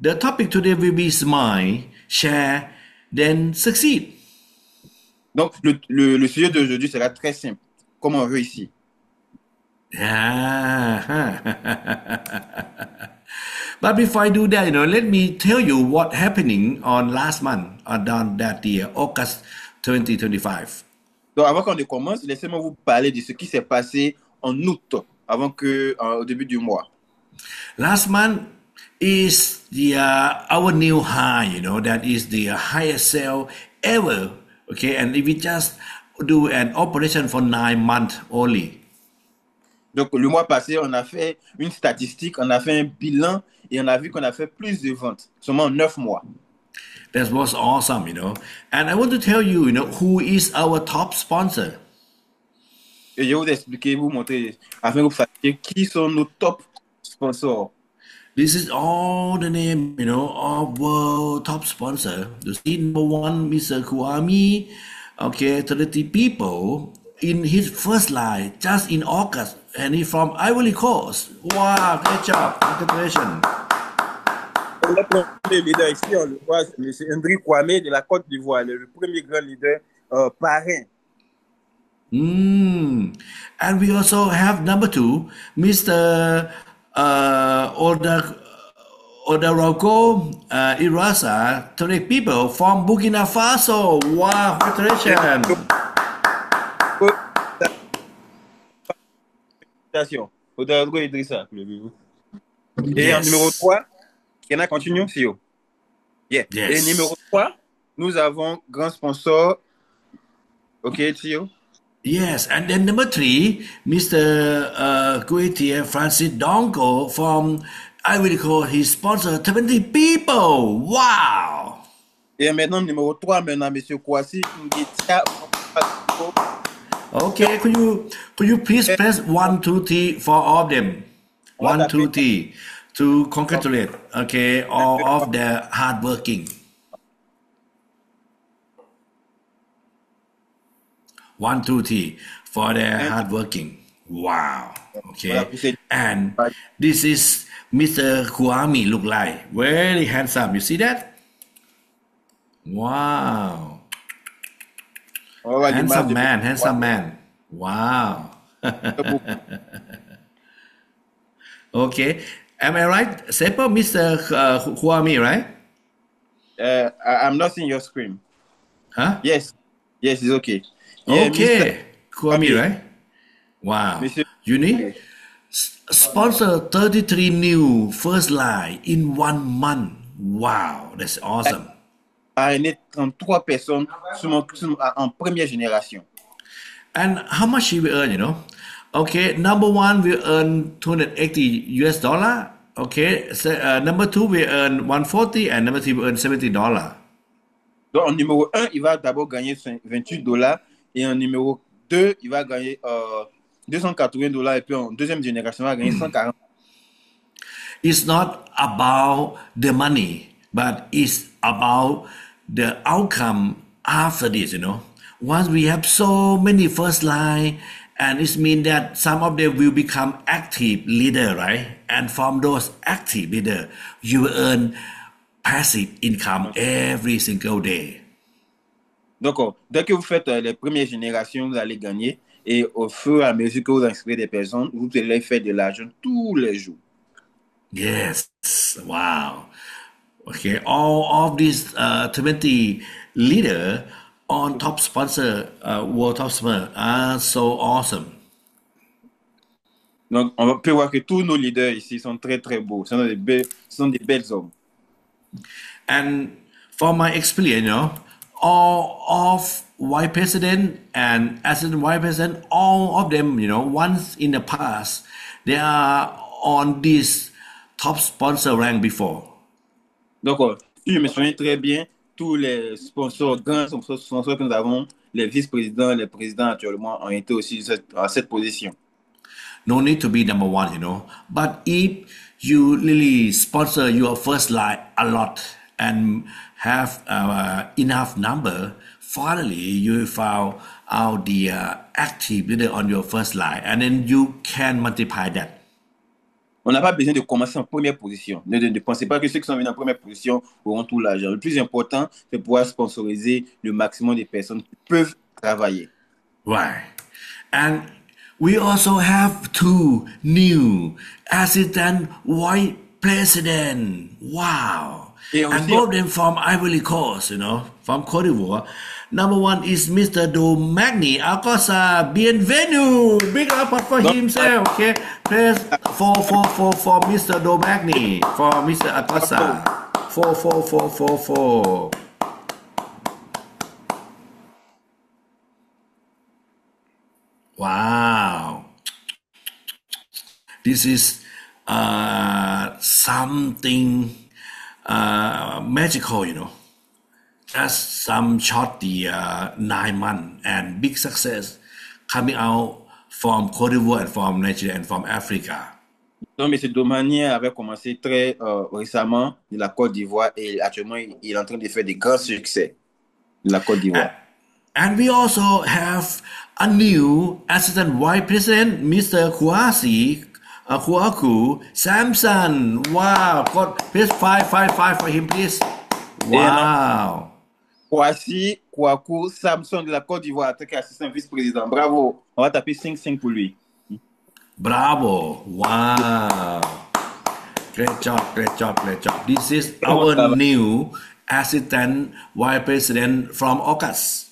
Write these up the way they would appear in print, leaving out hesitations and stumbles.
The topic today will be smile, share, then succeed. Donc, le sujet d'aujourd'hui sera très simple, comme on veut ici. But before I do that, let me tell you what happening on last month, on that year, August 2025. Donc, avant qu'on ne commence, laissez-moi vous parler de ce qui s'est passé en août, au début du mois. Last month is our new high, that is the highest sale ever. Okay, and if we just do an operation for 9 months only. Donc, le mois passé, on a fait une statistique, on a fait un bilan et on a vu qu'on a fait plus de ventes, seulement en 9 mois. That was awesome, And I want to tell you, who is our top sponsor. Et je vais vous expliquer, vous montrer, afin que vous sachiez qui sont nos top sponsors. This is all the name, of world top sponsor. You see, number one, Mr. Kwame, okay, 30 people in his first line just in August, and he's from Ivory Coast. Wow, great job, congratulations. Le premier leader ici, on le voit, c'est M. André Kwame de la Côte d'Ivoire, le premier grand leader parrain. And we also have number two, Mr. Odarogo Irasa, 30 people from Burkina Faso. Wow, congratulations. Odarogo Idrissa. Et Yes. en numéro 3, Kena continue, CEO. Yeah. Yes. Et numéro 3, nous avons grand sponsor. OK, CEO. Yes, and then number three, Mr. Guetier Francis Donko from Ivory Coast, he sponsored 20 people. Wow! Et maintenant, numéro 3, maintenant, M. Kwasi Nguetia. Okay, could you please press 1, 2, 3 for all of them? 1, 2, 3 to congratulate, okay, all of their hard working. 1, 2, 3 for their hard working. Wow. Okay. And this is Mr. Kwame look like. Very handsome. You see that? Wow. Handsome man. Wow. Okay. Am I right? Sepo, Mr. Kwame, right? I'm not seeing your screen. Huh? Yes, it's okay. Yeah, okay. Kwame, right? Wow. Monsieur, Unique. Sponsor 33 new first line in 1 month. Wow, that's awesome. Parrainé 33 personnes en première génération. And how much he will earn, Okay, number one will earn $280 US. Okay, so, number two will earn 140 and number three will earn $70. Donc, en numéro 1, il va d'abord gagner $28 et en numéro 2, il va gagner $280 et puis en deuxième génération, il va gagner 140. It's not about the money, but it's about the outcome after this, Once we have so many first line, and it means that some of them will become active leader, right? And from those active leader, you will earn passive income every single day. Donc, dès que vous faites les premières générations, vous allez gagner. Et au fur et à mesure que vous inscrivez des personnes, vous allez faire de l'argent tous les jours. Yes. Wow. Okay. All of these 20 leader on top sponsor, world top sponsor are so awesome. Donc, on peut voir que tous nos leaders ici sont très, très beaux. Ce sont des belles hommes. And from my experience, all of vice president and assistant vice president, all of them, once in the past, they are on this top sponsor rank before. Donc, si je me souviens très bien, tous les sponsors, grands sponsors que nous avons, les vice-présidents, les présidents actuellement, ont été aussi à cette position. No need to be number one, But if you really sponsor your first line a lot and have enough number, finally you found out the active leader on your first line, and then you can multiply that. On n'a pas besoin de commencer en première position. Ne pensez pas que ceux qui sont venus en première position auront tout l'argent. Le plus important, c'est pouvoir sponsoriser le maximum de personnes qui peuvent travailler. Right. And we also have two new assistant vice president. Wow. Et And aussi, both of them from Ivory Coast, from Cote d'Ivoire. Number one is Mr. Domagni Akosa. Bienvenue. Big up for himself. Okay. Press for Mr. Domagni. For Mr. Akosa. For. Wow. This is something magical. Just some short the 9 months and big success coming out from Cote d'Ivoire and from Nigeria and from Africa. donc, M. Domanier avait commencé très récemment de la Côte d'Ivoire et actuellement, il est en train de faire des grands succès de la Côte d'Ivoire. And we also have a new assistant vice president, Mr. Kouakou Samson. Wow. God, please 5 for him, please. Wow. Kouassi Kouakou Samson de la Côte d'Ivoire, en tant qu'assistant vice-président. Bravo. On va taper 5-5 pour lui. Bravo. Wow. Great job. This is our new assistant vice president from August.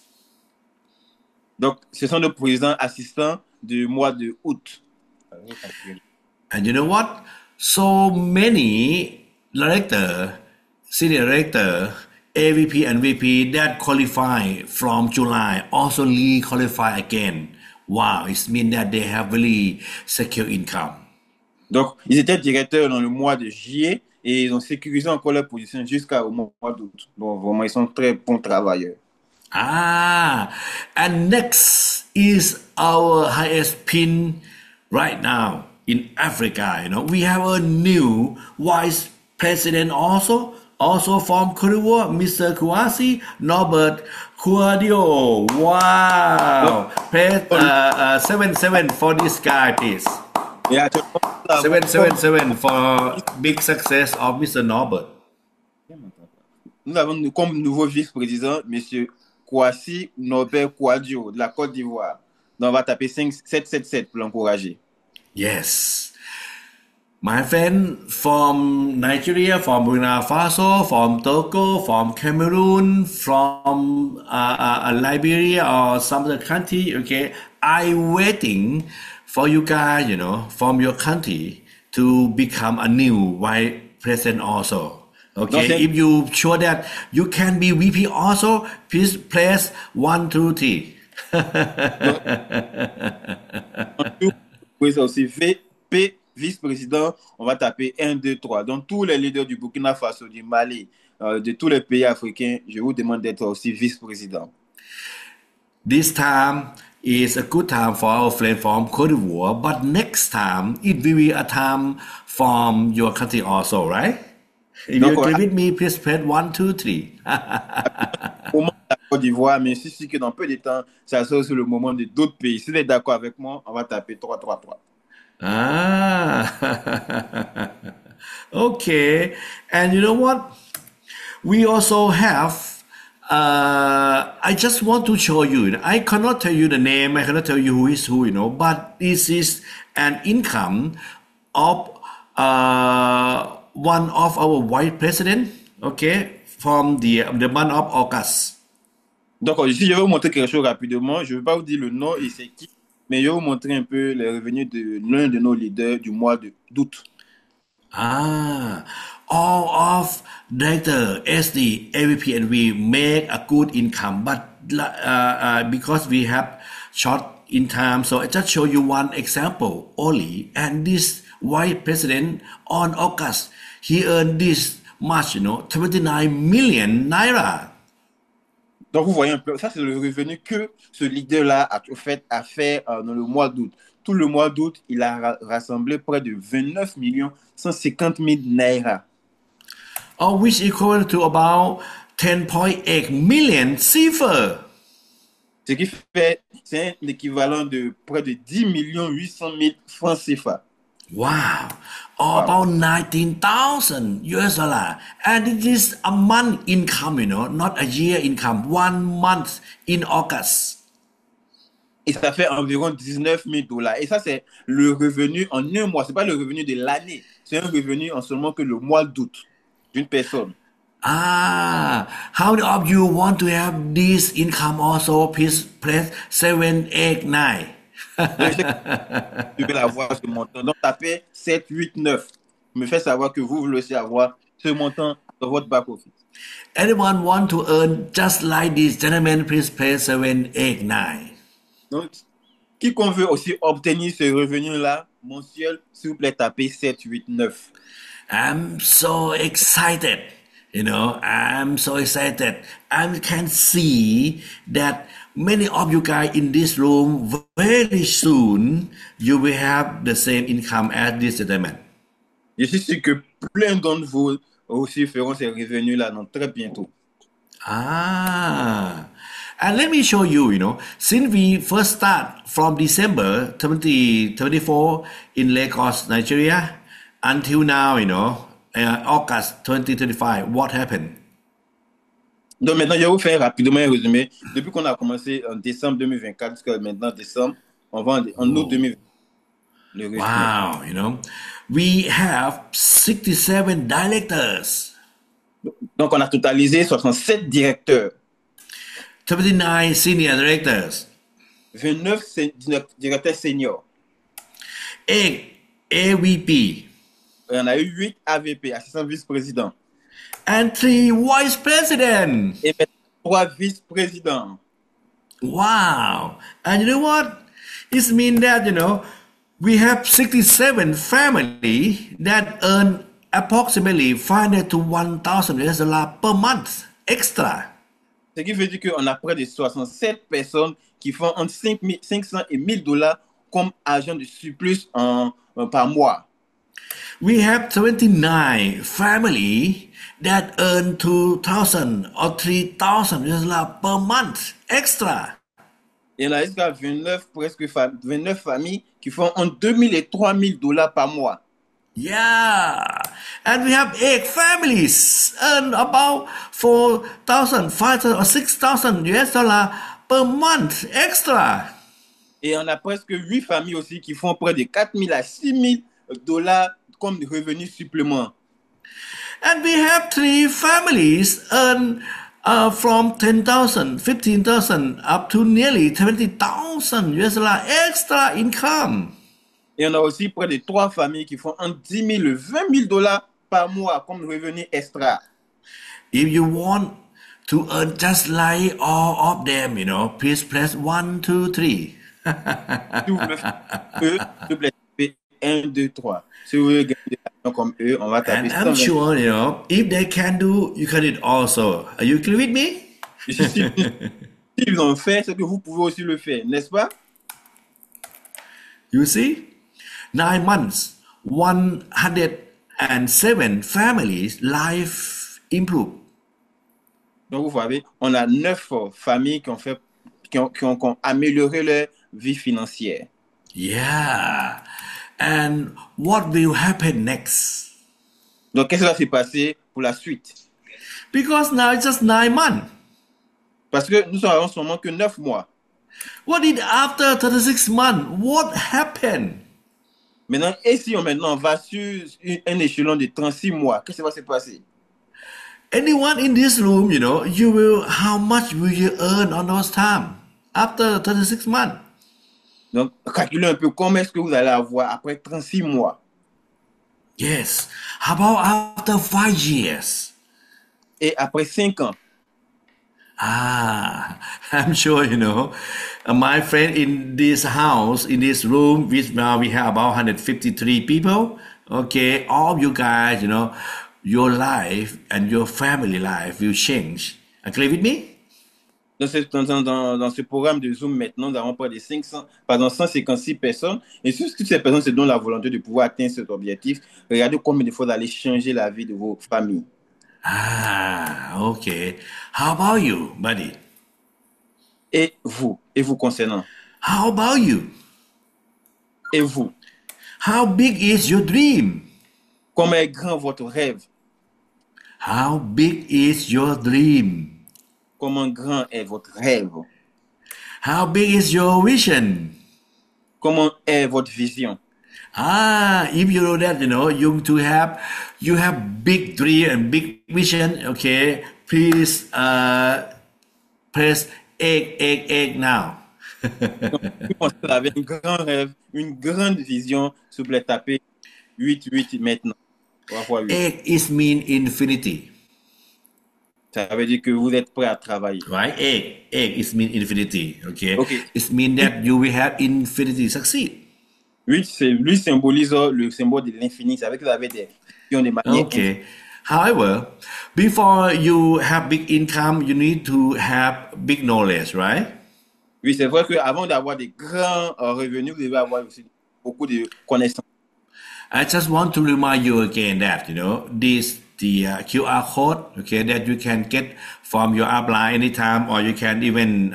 Donc, ce sont nos présidents assistants du mois de août. And you know what? So many senior director, AVP and VP that qualify from July also re-qualify again. Wow, it means that they have really secure income. Donc, ils étaient directeurs dans le mois de juillet et ils ont sécurisé encore leur position jusqu'au mois d'août. Donc, vraiment, ils sont très bons travailleurs. And next is our highest pin right now in Africa. We have a new vice president also from Cote d'Ivoire, Mr. Kouassi Norbert Kouadio. Wow. Press 7 for this guy, please. Yeah, 7 for big success of Mr. Norbert. Nous avons comme nouveau vice-président, M. Kouassi Norbert Kouadio de la Côte d'Ivoire. Donc, on va taper 777 pour l'encourager. Yes. My friend from Nigeria, from Burkina Faso, from Togo, from Cameroon, from Liberia or some other country, okay, I'm waiting for you guys, from your country to become a new vice president also. Okay, if you sure that you can be VP also, please press 1, 2, 3. Oui, aussi VP, vice-président, on va taper 1, 2, 3. Donc, tous les leaders du Burkina Faso, du Mali, de tous les pays africains, je vous demande d'être aussi vice-président. This time is a good time for our friend from Cote d'Ivoire, but next time it will be a time from your country also, right? If you agree with me, please press 1, 2, 3. Au moment de la Côte d'Ivoire, mais je suis sûr que dans peu de temps, ça sera sur le moment de d'autres pays. Si vous êtes d'accord avec moi, on va taper 3, 3, 3. Okay. And you know what? We also have, I just want to show you, I cannot tell you the name, I cannot tell you who is who, but this is an income of one of our vice president, okay, from the month of August. Donc, ici, je vais vous montrer quelque chose rapidement. Je ne vais pas vous dire le nom et c'est qui, mais je vais vous montrer un peu les revenus de l'un de nos leaders du mois d'août. All of director, SD, AVP, and we make a good income, but because we have short in time, so I just show you one example only. And this vice president on August, he earned this much, 29 million naira. Donc, vous voyez un peu, ça c'est le revenu que ce leader-là a fait dans le mois d'août. Tout le mois d'août, il a rassemblé près de 29 150 000 naira. Which equal to about 10.8 million CFA. Ce qui fait, c'est un équivalent de près de 10 800 000 francs CFA. Wow. Wow. About 19,000 US dollar. And it is a month income, not a year income. 1 month in August. Et ça fait environ 19 000 dollars. Et ça, c'est le revenu en un mois. Ce n'est pas le revenu de l'année. C'est un revenu en seulement que le mois d'août d'une personne. How many of you want to have this income also? Please press 7, 8, 9. Donc, je sais que tu veux l'avoir ce montant. Donc, tapez 7, 8, 9. Me fait savoir que vous voulez aussi avoir ce montant dans votre back-office. Anyone want to earn just like this gentleman? Please press 7, 8, 9. Donc, quiconque veut aussi obtenir ce revenu-là mensuel, s'il vous plaît, tapez 7, 8, 9. I'm so excited. I'm so excited. I can see that many of you guys in this room very soon you will have the same income as this gentleman. Je suis sûr que plein d'entre vous aussi feront ces revenus-là dans très bientôt. And let me show you, since we first start from December 2024 in Lagos, Nigeria, until now, August 2025, what happened? Donc maintenant, je vais vous faire rapidement un résumé. Depuis qu'on a commencé en décembre 2024 jusqu'à maintenant décembre, on va en août 2020. Le résumé. Wow, we have 67 directors. Donc on a totalisé 67 directeurs. 29 senior directors. 29 directeurs seniors. 8 AVP. Et on a eu 8 AVP, assistants vice-présidents. And 3 vice presidents. Et maintenant, 3 vice-présidents. Wow. And you know what? It means that, we have 67 families that earn approximately 500 to 1,000 US dollars per month extra. Ce qui veut dire qu'on a près de 67 personnes qui font entre 500 et 1000 dollars comme argent de surplus par mois. We have 29 families that earn 2,000 or 3,000 US dollars per month extra. Et il y en a jusqu'à 29 familles qui font entre 2000 et 3000 dollars par mois. Yeah. And we have 8 families earn about 4,000, 5,000 or 6,000 US dollars per month extra. Et on a presque 8 familles aussi qui font près de 4,000 à 6,000 dollars comme revenus supplémentaires. And we have 3 families earn from 10,000, 15,000 up to nearly 20,000 US dollars extra income. Et on a aussi près de 3 familles qui font entre 10 000 et 20 000 dollars par mois comme revenu extra. If you want to earn just like all of them, please press 1, 2, 3. Si vous voulez faire eux, s'il vous plaît, tapez 1, 2, 3. Si vous voulez gagner de l'argent comme eux, on va taper And I'm 120. sure, if they can do, you can do it also. Are you agree with me? S'ils l'ont fait, c'est que vous pouvez aussi le faire, n'est-ce pas? You see? 9 months, 107 families' life improved. Donc, vous voyez, on a 9 familles qui ont amélioré leur vie financière. Yeah. And what will happen next? Donc, qu'est-ce qui va se passer pour la suite? Because now it's just 9 months. Parce que nous avons seulement que 9 mois. What did after 36 months? What happened? Maintenant, et si on va sur un échelon de 36 mois, qu'est-ce qui va se passer? Anyone in this room, how much will you earn on those time after 36 months? Donc, calculez un peu combien est-ce que vous allez avoir après 36 mois. Yes. How about after 5 years? Et après 5 ans. I'm sure, my friend in this house, in this room, now we have about 153 people. Okay, all of you guys, your life and your family life will change. Agree with me? Dans ce programme de Zoom maintenant, nous avons près de 156 personnes. Et si toutes ces personnes se donnent la volonté de pouvoir atteindre cet objectif, regardez combien de fois vous allez changer la vie de vos familles. Okay. How about you, buddy? Et vous concernant? How about you? Et vous? How big is your dream? Comment est grand votre rêve? How big is your dream? Comment grand est votre rêve? How big is your vision? Comment est votre vision? If you know that, you have big dream and big vision. Okay, please press egg now. Si vous avez un grand rêve, une grande vision, s'il vous plaît, tapez 8 maintenant. 3 fois 8. Egg is mean infinity, Ça veut dire que vous êtes prêt à travailler. right? Egg is mean infinity. Okay, Ok. it mean that you will have infinity succeed. 8, lui symbolise le symbole de l'infini. Ça veut dire que vous avez des visions de manière infinie. Okay. However, before you have big income, you need to have big knowledge, right? Oui, c'est vrai qu'avant d'avoir des grands revenus, vous devez avoir aussi beaucoup de connaissances. I just want to remind you again that the QR code, okay, that you can get from your upline anytime, or you can even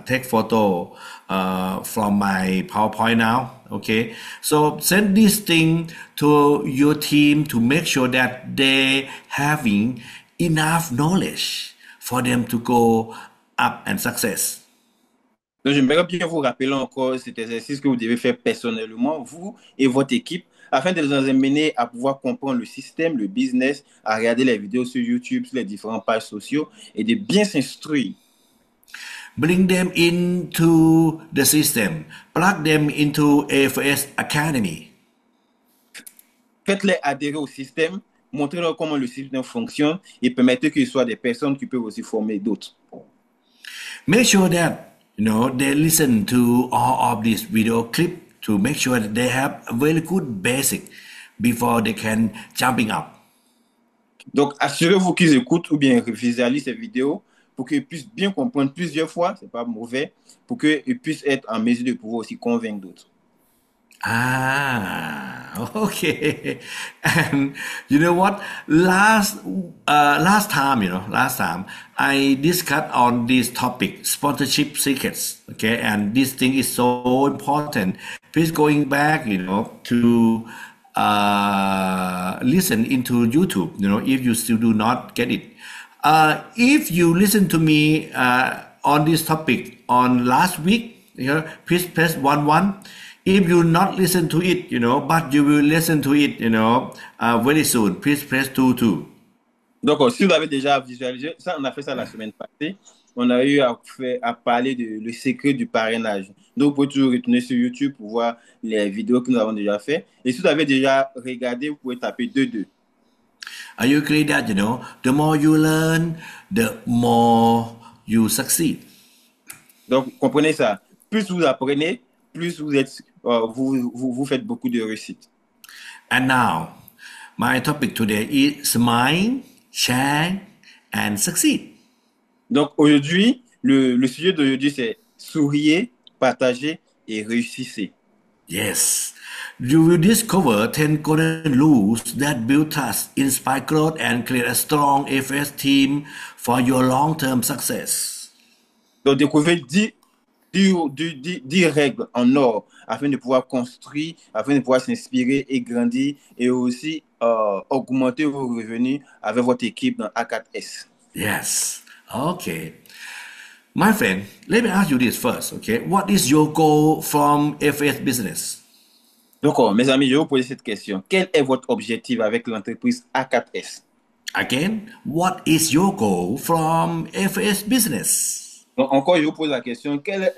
take photo from my PowerPoint now. Okay, so send this thing to your team to make sure that they having enough knowledge for them to go up and success. Donc, j'aimerais bien vous rappeler encore cet exercice que vous devez faire personnellement, vous et votre équipe, afin de les amener à pouvoir comprendre le système, le business, à regarder les vidéos sur YouTube, sur les différentes pages sociaux et de bien s'instruire. Bring them into the system. Plug them into AFS Academy. Faites-les adhérer au système, montrez-leur comment le système fonctionne et permettez qu'ils soient des personnes qui peuvent aussi former d'autres. Make sure that they listen to all of this video clip to make sure that they have a very good basic before they can jumping up. Donc, assurez-vous qu'ils écoutent ou bien visualisent ces vidéos pour qu'ils puissent bien comprendre plusieurs fois, c'est pas mauvais, pour qu'ils puissent être en mesure de pouvoir aussi convaincre d'autres. Okay. And you know what? Last time, I discussed on this topic, sponsorship secrets. Okay, and this thing is so important. Please going back, to listen into YouTube. If you still do not get it. If you listen to me on this topic on last week, please press 1. If you not listen to it, but you will listen to it, very soon, please press 2. Donc, si vous avez déjà visualisé, ça, on a fait ça la semaine passée. On a eu à parler de le secret du parrainage. Donc, vous pouvez toujours retourner sur YouTube pour voir les vidéos que nous avons déjà fait. Et si vous avez déjà regardé, vous pouvez taper 2. Are you agree that, the more you learn, the more you succeed? Donc, comprenez ça. Plus vous apprenez, plus vous êtes, vous faites beaucoup de réussite. And now, my topic today is smile, shine, and succeed. Donc, aujourd'hui, le sujet d'aujourd'hui, c'est souriez, partagez et réussissez. Yes. You will discover 10 golden rules that build trust, inspire growth, and create a strong FS team for your long-term success. Donc, découvrez 10 règles en or afin de pouvoir construire, afin de pouvoir s'inspirer et grandir et aussi augmenter vos revenus avec votre équipe dans A4S. Yes. Okay. My friend, let me ask you this first, okay? What is your goal from FS business? Donc, mes amis, je vais vous poser cette question. Quel est votre objectif avec l'entreprise A4S? Again, what is your goal from FS business? Donc, encore, je vous pose la question. Quel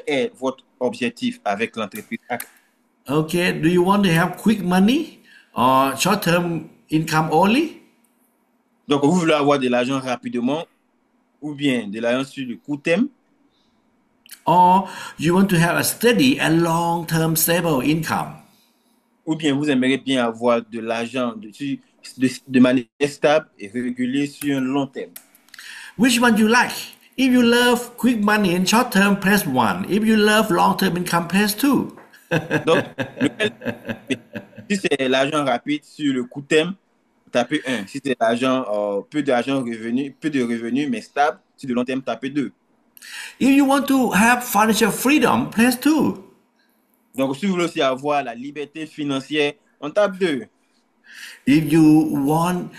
est votre objectif avec l'entreprise A4S? Okay, do you want to have quick money or short-term income only? Donc, vous voulez avoir de l'argent rapidement ou bien de l'argent sur le court terme? Or you want to have a steady and long-term stable income? Ou bien vous aimeriez bien avoir de l'argent de manière stable et régulière sur un long terme? Which one you like? If you love quick money and short term, press 1. If you love long-term income, press 2. Donc, si c'est l'argent rapide sur le court terme, tapez 1. Si c'est l'argent, peu de revenus, mais stable, sur le long terme, tapez 2. If you want to have financial freedom, press 2. Donc, si vous voulez aussi avoir la liberté financière, on tape 2. If you want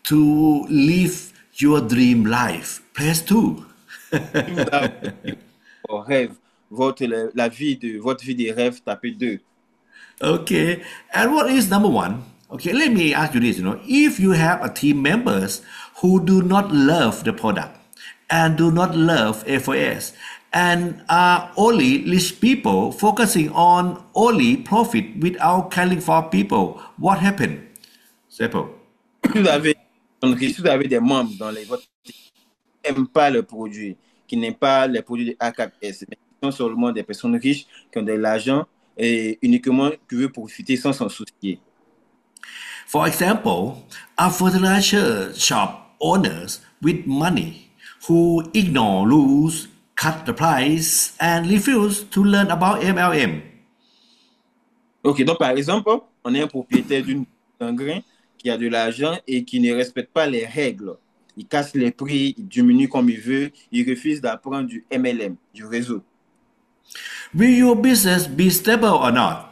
to live your dream life, press 2. Si vous avez un rêve, la vie votre vie des rêves, tapez 2. Okay. And what is number one? Okay, let me ask you this, if you have a team members who do not love the product and do not love FOS and are only rich people focusing on only profit without caring for people, what happened? Simple. Si vous avez, si vous avez des membres votre équipe qui n'aiment pas le produit, qui n'aiment pas les produits de A4S, mais qui sont seulement des personnes riches qui ont de l'argent et uniquement qui veulent profiter sans s'en soucier. For example, a fertilizer shop owners with money who ignore rules, cut the price, and refuse to learn about MLM. Ok, donc par exemple, on est un propriétaire d'un grain qui a de l'argent et qui ne respecte pas les règles. Il casse les prix, il diminue comme il veut, il refuse d'apprendre du MLM, du réseau. Will your business be stable or not?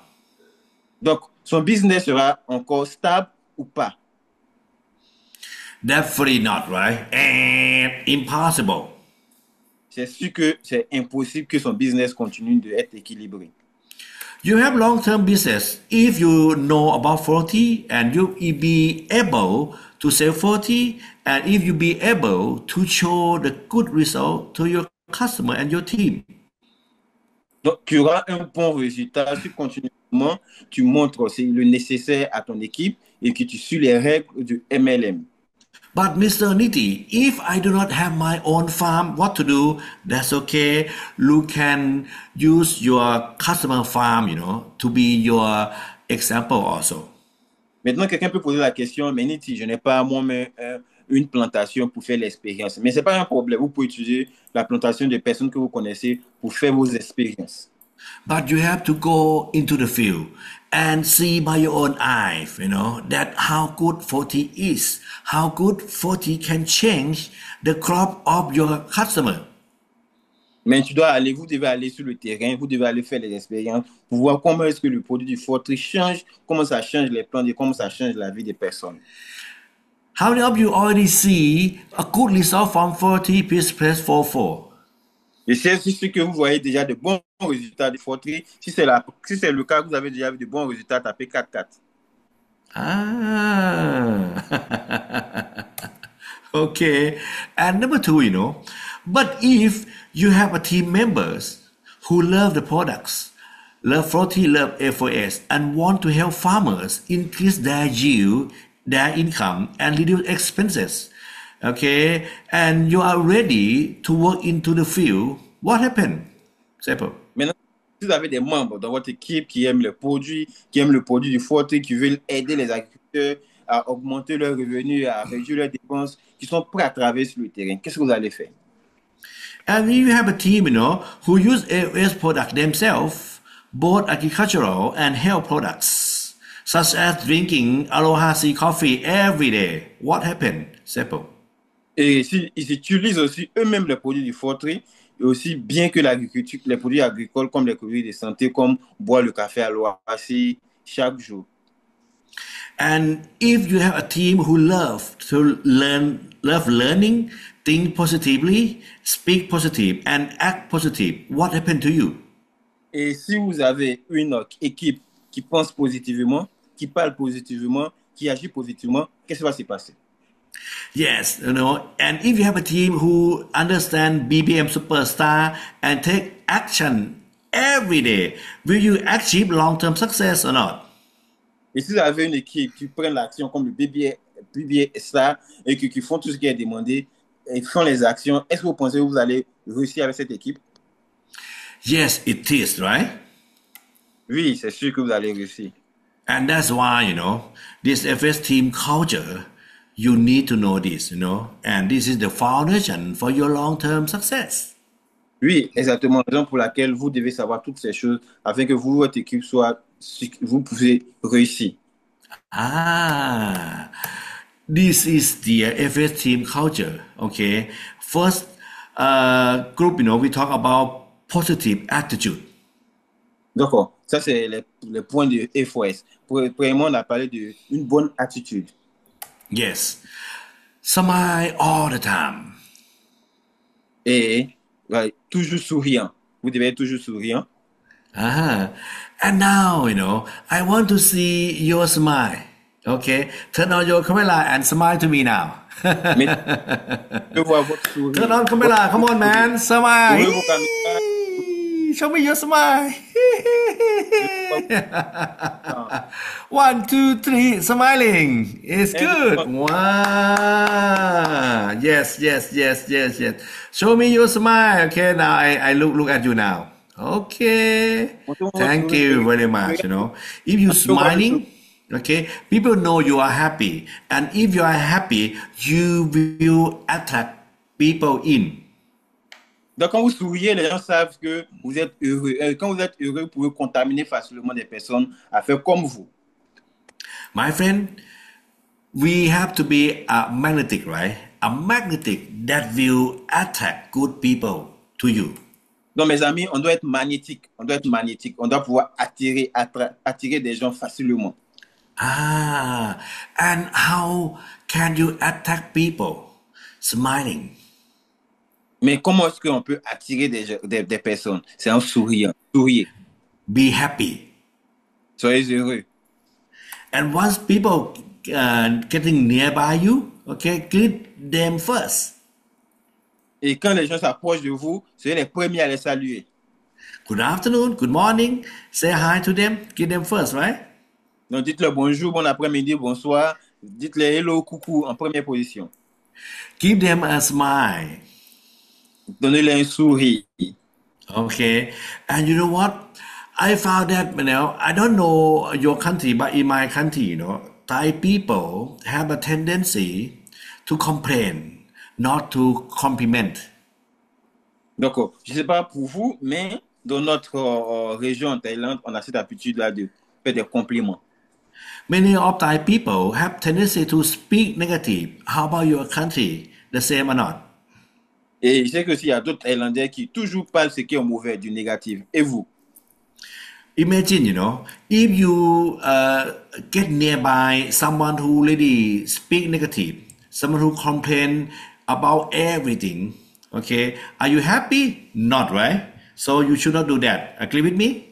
Donc, son business sera encore stable ou pas? Definitely not, right? And impossible. C'est sûr que c'est impossible que son business continue d'être équilibré. You have long-term business if you know about 40 and you be able to sell 40 and if you be able to show the good result to your customer and your team. Donc, tu auras un bon résultat si continuellement tu montres aussi le nécessaire à ton équipe et que tu suis les règles du MLM. But Mr. Niti, if I do not have my own farm, what to do? That's okay. You can use your customer farm, to be your example also. Maintenant, quelqu'un peut poser la question, mais Niti, je n'ai pas moi-même une plantation pour faire l'expérience. Mais ce n'est pas un problème. Vous pouvez utiliser la plantation de personnes que vous connaissez pour faire vos expériences. But you have to go into the field and see by your own eyes, that how good 40 is, how good 40 can change the crop of your customer. Mais vous devez aller sur le terrain, vous devez aller faire les expériences pour voir comment est-ce que le produit du Fortry change, comment ça change les plantes et comment ça change la vie des personnes. How many of you already see a good result from 40? Please press 44. Et c'est ce que vous voyez déjà de bons résultats de Fortry. Si c'est le cas, vous avez déjà vu de bons résultats, tapez 4-4. Ah, okay. And number two, but if you have a team members who love the products, love 40, love FOS, and want to help farmers increase their yield, their income, and reduce expenses, okay, and you are ready to work into the field, what happened? Simple. Maintenant, si vous avez des membres dans votre équipe qui aiment le produit du Fortry, qui veulent aider les agriculteurs à augmenter leurs revenus, à réduire leurs dépenses, qui sont prêts à travailler sur le terrain, qu'est-ce que vous allez faire? And if you have a team, who use AOS products themselves, both agricultural and health products, such as drinking Aloha Sea coffee every day, what happened? Simple. Et ils utilisent aussi eux-mêmes les produits du Fortry, et aussi bien que l'agriculture, les produits agricoles comme les produits de santé, comme boire le café Aloha Sea chaque jour. And if you have a team who love learning, think positively, speak positive, and act positive, what happened to you? Et si vous avez une équipe qui pense positivement, qui parle positivement, qui agit positivement, qu'est-ce qui va se passer? Yes, and if you have a team who understand BBM Superstar and take action every day, will you achieve long-term success or not? Et si vous avez une équipe qui prend l'action comme le BBA Star et qui font tout ce qui est demandé et font les actions, est-ce que vous pensez que vous allez réussir avec cette équipe? Yes, it is, right? Oui, c'est sûr que vous allez réussir. And that's why, this FS team culture, you need to know this, and this is the foundation for your long-term success. Oui, exactement. La raison pour laquelle vous devez savoir toutes ces choses afin que vous, votre équipe, vous pouvez réussir. Ah, this is the FS team culture, okay? First group, we talk about positive attitude. D'accord. Ça, c'est les points de FOS. Premièrement, on a parlé d'une bonne attitude. Yes. Smile all the time. Et ouais, toujours souriant. Vous devez être toujours souriant. Uh-huh. And now, I want to see your smile. Okay? Turn on your camera and smile to me now. Mais je veux voir votre Turn sourire. on Votre camera. Come on, sourire. man. Smile. Ouvrez vos caméras. Show me your smile. Je veux voir votre- 1, 2, 3. Smiling. It's Un, deux, good. trois. Wow. Yes, yes, yes, yes, yes. Show me your smile. Okay, now I look at you now. Okay. Montrez-moi votre Thank sourire. you very Je much. If you veux voir le sourire. smiling, okay, people know you are happy. And if you are happy, you will attract people in. Donc, quand vous souriez, les gens savent que vous êtes heureux. Quand vous êtes heureux, vous pouvez contaminer facilement des personnes à faire comme vous. My friend, we have to be a magnetic, right? A magnetic that will attract good people to you. Donc, mes amis, on doit être magnétique. On doit être magnétique. On doit pouvoir attirer des gens facilement. And how can you attract people? Smiling. Mais comment est-ce qu'on peut attirer des personnes? C'est en souriant. Souriez. Be happy. Soyez heureux. And once people getting nearby you, okay, greet them first. Et quand les gens s'approchent de vous, soyez les premiers à les saluer. Good afternoon, good morning. Say hi to them. Greet them first, right? Donc, dites-leur bonjour, bon après-midi, bonsoir. Dites-leur hello, coucou en première position. Give them a smile. Donnez-leur un sourire. Okay. And you know what? I found that, I don't know your country, but in my country, Thai people have a tendency to complain, not to compliment. Donc, je ne sais pas pour vous, mais dans notre région en Thaïlande, on a cette habitude-là de faire des compliments. Many of Thai people have tendency to speak negative. How about your country? The same or not? Et je sais que aussi, il y a d'autres Thaïlandais qui toujours parlent ce qui est mauvais, du négatif. Et vous? Imagine, if you get nearby someone who really speak negative, someone who complain about everything, okay, are you happy? Not, right? So you should not do that. Agree with me?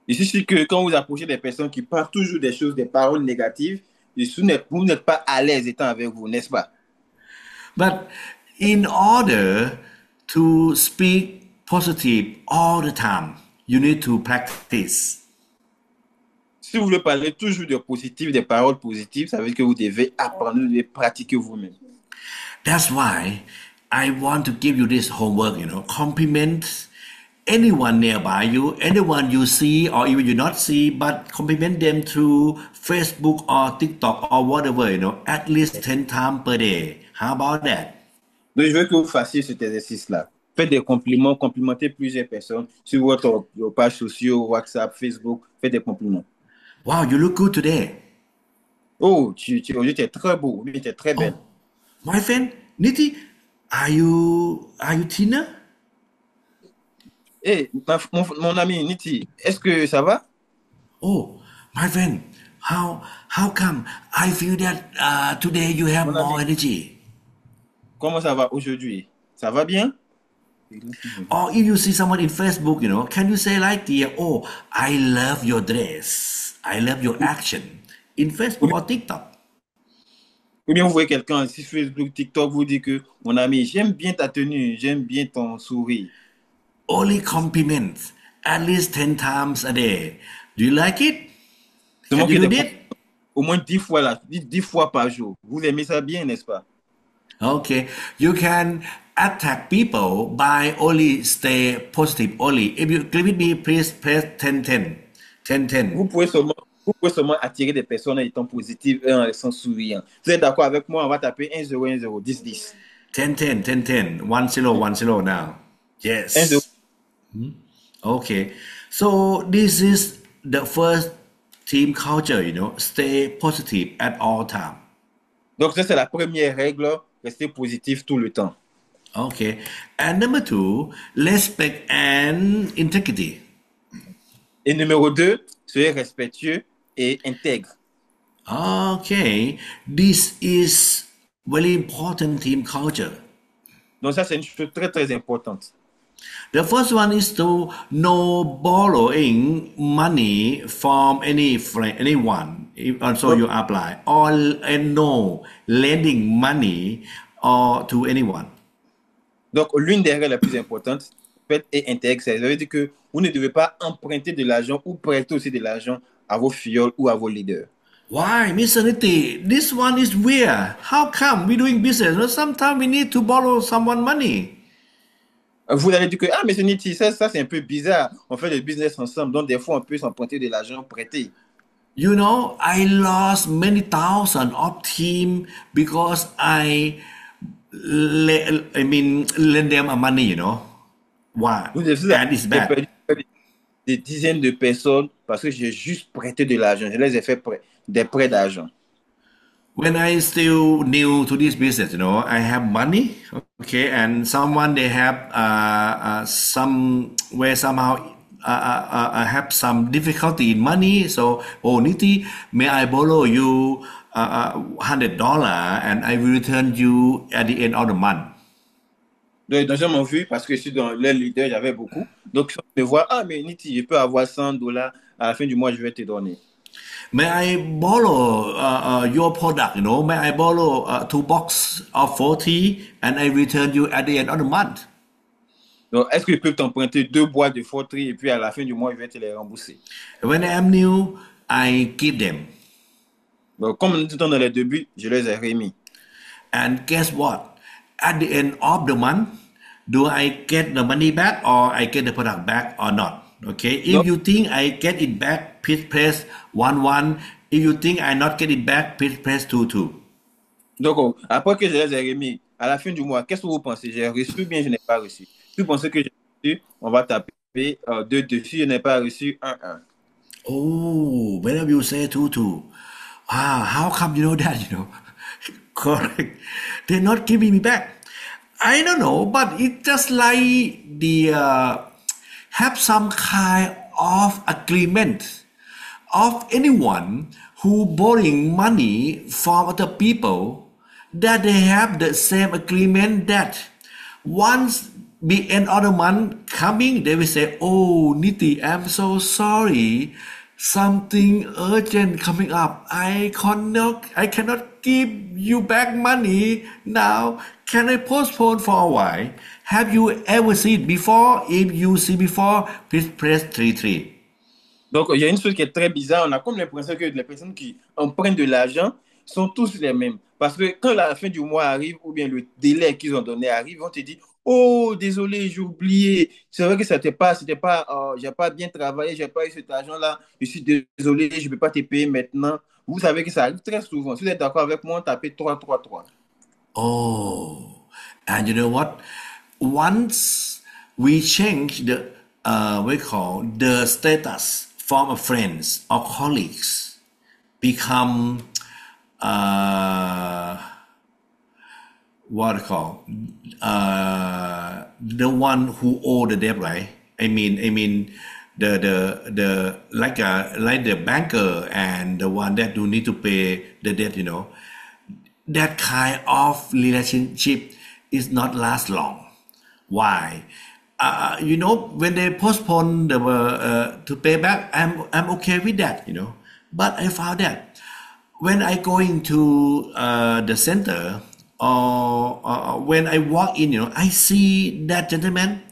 Je suis sûr que quand vous approchez des personnes qui parlent toujours des choses, des paroles négatives, vous n'êtes pas à l'aise étant avec vous, n'est-ce pas? But in order to speak positive all the time, you need to practice. Si vous voulez parler toujours de positif, des paroles positives, ça veut dire que vous devez apprendre, vous devez pratiquer vous-même. That's why I want to give you this homework, compliment anyone nearby you, anyone you see or even you not see, but compliment them through Facebook or TikTok or whatever, at least 10 times per day. How about that? Donc, je veux que vous fassiez cet exercice-là. Faites des compliments, complimentez plusieurs personnes sur votre page sociaux, WhatsApp, Facebook. Faites des compliments. Wow, you look good today. Oh, aujourd'hui, tu es très beau. Oui, tu es très belle. Oh, my friend, Niti, are you thinner? Hey, mon ami Niti, est-ce que ça va? Oh, my friend, how come I feel that today you have Mon more ami, energy? comment ça va aujourd'hui? Ça va bien? Or if you see someone in Facebook, can you say like oh, I love your dress, I love your action in Ou Facebook bien, or TikTok? ou bien vous voyez quelqu'un sur Facebook, TikTok, vous dit que mon ami, j'aime bien ta tenue, j'aime bien ton sourire. Only compliments at least 10 times a day. Do you like it? Seulement Can que you des do compliments it? au moins 10 fois là, 10 fois par jour. Vous aimez ça bien, n'est-ce pas? Okay, you can attack people by only stay positive only. If you agree with me, please press 10 10. 10 10. Vous pouvez seulement, vous pouvez seulement attirer des personnes en étant positives et en restant souriant. Vous êtes d'accord avec moi? On va taper 1 0 1 0 10 10. 10 10 10 10. 1 0 1 0 now. 1 0. Yes. Okay. So this is the first team culture, stay positive at all time. Donc ça, c'est la première règle, rester positif tout le temps. Okay. And number 2, respect and integrity. Et numéro 2, soyez respectueux et intègre. Okay, this is very important team culture. Donc ça, c'est une chose très, très importante. The first one is to no borrowing money from any friend, anyone. Also, Donc, you apply or and no lending money or to anyone. donc l'une des règles les plus importantes, faites et intègre, ça veut dire que vous ne devez pas emprunter de l'argent ou prêter aussi de l'argent à vos fioles ou à vos leaders. Why, Mr. Niti? This one is weird. How come we doing business? Well, sometimes we need to borrow someone money. Vous allez dire que, ah, mais ce Niti, ça c'est un peu bizarre. On fait le business ensemble, donc des fois on peut s'emprunter de l'argent prêté. You know, I lost many thousand of team because lend them a money. You know why? Vous And it's avez bad. perdu des dizaines de personnes parce que j'ai juste prêté de l'argent. Je les ai fait des prêts d'argent. When I still new to this business, I have money, okay, and someone they have some where somehow have some difficulty in money. So, oh, Niti, may I borrow you $100 and I will return you at the end of the month. Donc, gens m'ont vu parce que je suis dans les leaders, j'avais beaucoup. Donc, ils me voient, ah, mais Niti, je peux avoir $100 à la fin du mois, je vais te donner. May I borrow your product? May I borrow two box of 40 and I return you at the end of the month? Donc, est-ce que je peux t'emprunter 2 boîtes de forterie et puis à la fin du mois, je vais te les rembourser? When I am new, I give them. Donc, comme nous étions dans les débuts, je les ai remis. And guess what? At the end of the month, do I get the money back or I get the product back or not? Okay. If Donc, you think I get it back, please press 1 1. If you think I not get it back, please press 2 2. donc, après que je les ai remis, à la fin du mois, qu'est-ce que vous pensez? J'ai reçu ou bien je n'ai pas reçu? Si vous pensez que j'ai reçu, on va taper 2 2. Si je n'ai pas reçu, 1 1. Oh, whenever you say 2 2. Ah, how come you know that? Correct. They're not giving me back. I don't know, but it's just like the have some kind of agreement of anyone who borrowing money from other people that they have the same agreement that once the end of the month coming they will say, oh Niti, I'm so sorry, something urgent coming up, I cannot give you back money now, can I postpone for a while? Have you ever seen before? If you see before, please press 3 3. Donc, il y a une chose qui est très bizarre. On a comme l'impression que les personnes qui empruntent de l'argent sont tous les mêmes. Parce que quand la fin du mois arrive, ou bien le délai qu'ils ont donné arrive, on te dit, oh, désolé, j'ai oublié. C'est vrai que j'ai pas bien travaillé, j'ai pas eu cet argent-là. Je suis désolé, je ne peux pas te payer maintenant. Vous savez que ça arrive très souvent. Si vous êtes d'accord avec moi, tapez 3 3 3. Oh, and you know what? Once we change the we call the status from a friends or colleagues become uh, what I call the one who owe the debt, right? I mean the like the banker and the one that do need to pay the debt. That kind of relationship is not last long. Why? When they postpone the to pay back, I'm okay with that. But I found that when I go into the center or when I walk in, I see that gentleman,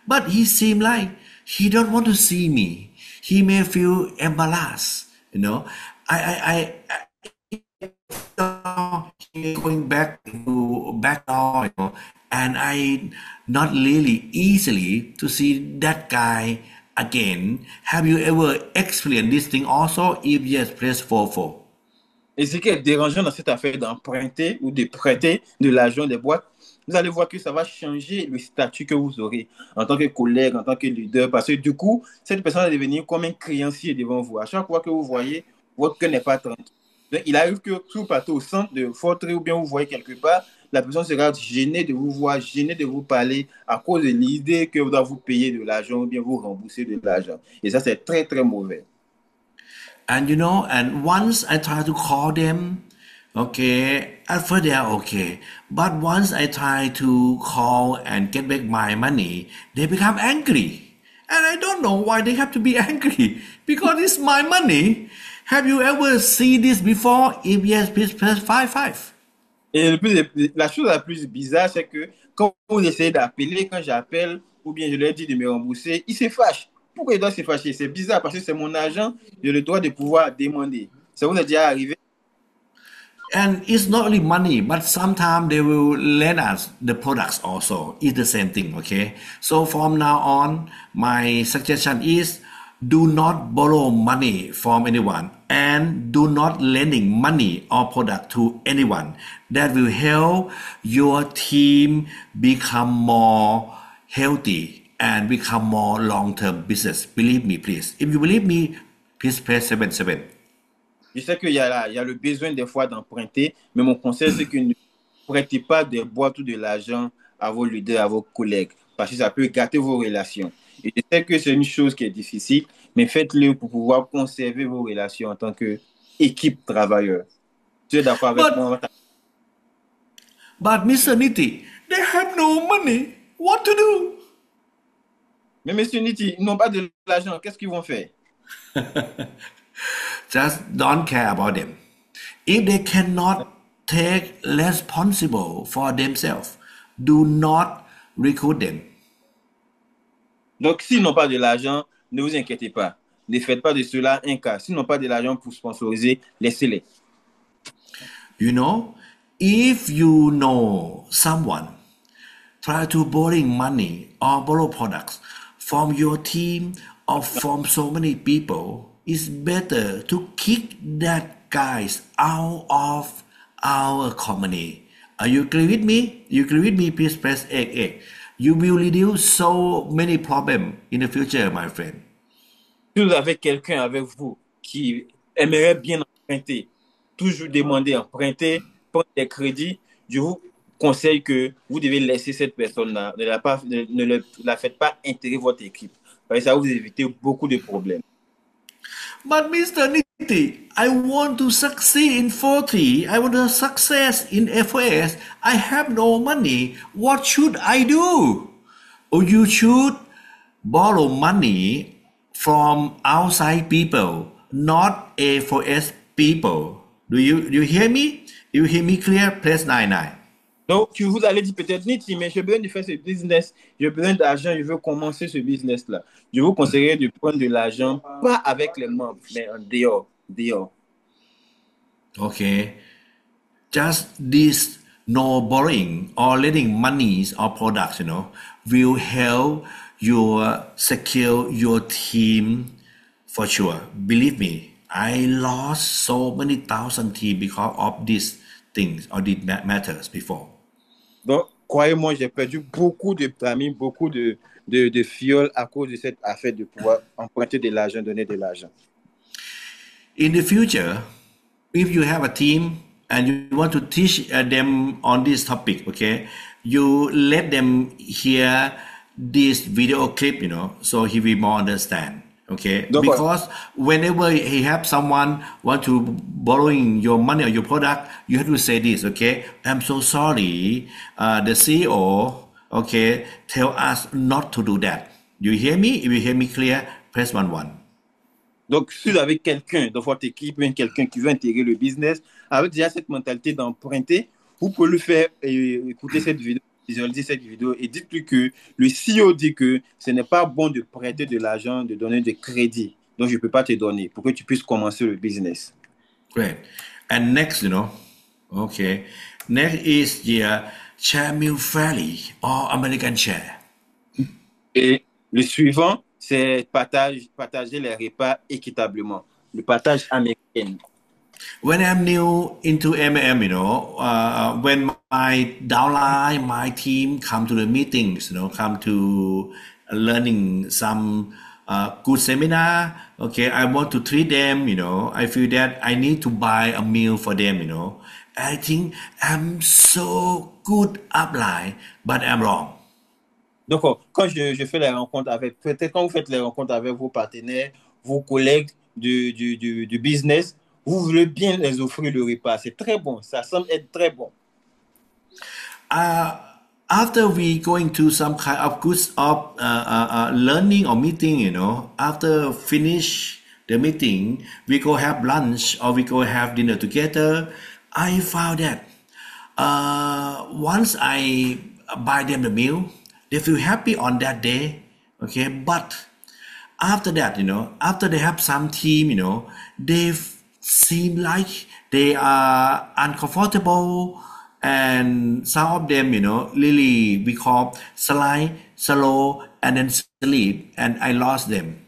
but he seem like he don't want to see me. He may feel embarrassed. I going back to back door, and I not really easily to see that guy again. Have you ever experienced this thing also? If yes, press 4 4. Et ce qui est dérangeant dans cette affaire d'emprunter ou de prêter de l'argent des boîtes, vous allez voir que ça va changer le statut que vous aurez en tant que collègue, en tant que leader, parce que du coup, cette personne va devenir comme un créancier devant vous. À chaque fois que vous voyez, votre cœur n'est pas tranquille. Donc, il arrive que tout partout au centre de forterie ou bien vous voyez quelque part, la personne sera gênée de vous voir, gênée de vous parler à cause de l'idée que vous doit vous payer de l'argent ou bien vous rembourser de l'argent. Et ça, c'est très, très mauvais. And and once I try to call them, okay, at first they are okay. But once I try to call and get back my money, they become angry. And I don't know why they have to be angry because it's my money. Have you ever seen this before? If yes, please press 55. Et la chose la plus bizarre, c'est que quand vous essayez d'appeler, quand j'appelle, ou bien je leur dis de me rembourser, ils se fâchent. Pourquoi ils doivent se fâcher? C'est bizarre parce que c'est mon argent, j'ai le droit de pouvoir demander. Ça vous est déjà arrivé? And it's not only money, but sometimes they will lend us the products also. It's the same thing, okay? So from now on, my suggestion is do not borrow money from anyone and do not lending money or product to anyone. That will help your team become more healthy and become more long-term business. Believe me, please. If you believe me, please press 77. Je sais qu'il y a, il y a le besoin des fois d'emprunter, mais mon conseil, c'est que ne prêtez pas des boîtes ou de l'argent à vos leaders, à vos collègues, parce que ça peut gâter vos relations. Et je sais que c'est une chose qui est difficile, mais faites-le pour pouvoir conserver vos relations en tant qu'équipe travailleur. Tu es d'accord avec But moi? Mr. Niti, they have no money. What to do? Mais Monsieur Niti, ils n'ont pas de l'argent, qu'est-ce qu'ils vont faire? Just don't care about them. If they cannot take responsible for themselves, do not recruit them. Donc, s'ils n'ont pas de l'argent, ne vous inquiétez pas. Ne faites pas de cela un cas. S'ils n'ont pas de l'argent pour sponsoriser, laissez-les. You know, if you know someone try to borrowing money or borrow products from your team or from so many people, it's better to kick that guys out of our company. Are you agree with me? You agree with me? Please press X. You will reduce so many problems in the future, my friend. Si vous avez quelqu'un avec vous qui aimerait bien emprunter, toujours demander, emprunter, prendre des crédits, je vous conseille que vous devez laisser cette personne-là. Ne la faites pas intégrer votre équipe. Parce que ça va vous éviter beaucoup de problèmes. But Mr. Nitti, I want to succeed in 40. I want to success in FOS. I have no money. What should I do? Oh, you should borrow money from outside people, not A4S people. Do you hear me? You hear me clear? Press 99. Donc, vous allez dire peut-être, Niti, mais j'ai besoin de faire ce business, j'ai besoin d'argent, je veux commencer ce business-là. Je vous conseillerais de prendre de l'argent, pas avec les membres, mais en dehors. Dehors. Okay. Just this no borrowing or lending monies or products, will help your secure your team for sure. Believe me, I lost so many thousand team because of these things or these matters before. Donc, croyez-moi, j'ai perdu beaucoup d'amis, beaucoup de fioles à cause de cette affaire de pouvoir emprunter de l'argent, donner de l'argent. In the future, if you have a team and you want to teach them on this topic, okay, you let them hear this video clip, so he will more understand. Okay, Donc, because whenever he have someone want to borrowing your money or your product, you have to say this. Okay, I'm so sorry. The CEO, okay, tell us not to do that. You hear me? If you hear me clear, press 11. donc, si vous avez quelqu'un dans votre équipe, quelqu'un qui veut intégrer le business, avec déjà cette mentalité d'emprunter, vous pouvez le faire écouter cette vidéo, visualiser cette vidéo et dites-lui que le CEO dit que ce n'est pas bon de prêter de l'argent, de donner des crédits. Donc, je ne peux pas te donner pour que tu puisses commencer le business. Great. And next, okay, next is the share meal fairly or American share. Et le suivant, c'est partager les repas équitablement. Le partage américain. When I'm new into MM, when my downline, my team come to the meetings, come to learning some good seminar, okay, I want to treat them, I feel that I need to buy a meal for them, I think I'm so good upline, but I'm wrong. Donc, quand je fais les rencontres avec, peut-être quand vous faites les rencontres avec vos partenaires, vos collègues du business, vous voulez bien les offrir le repas. C'est très bon. Ça semble être très bon. Uh, After we going to some kind of good of learning or meeting, after finish the meeting, we go have lunch or we go have dinner together. I found that once I buy them the meal, they feel happy on that day. Okay, but after that, after they have some team, they seem like they are uncomfortable, and some of them, really we call slide, slow, and then sleep, and I lost them.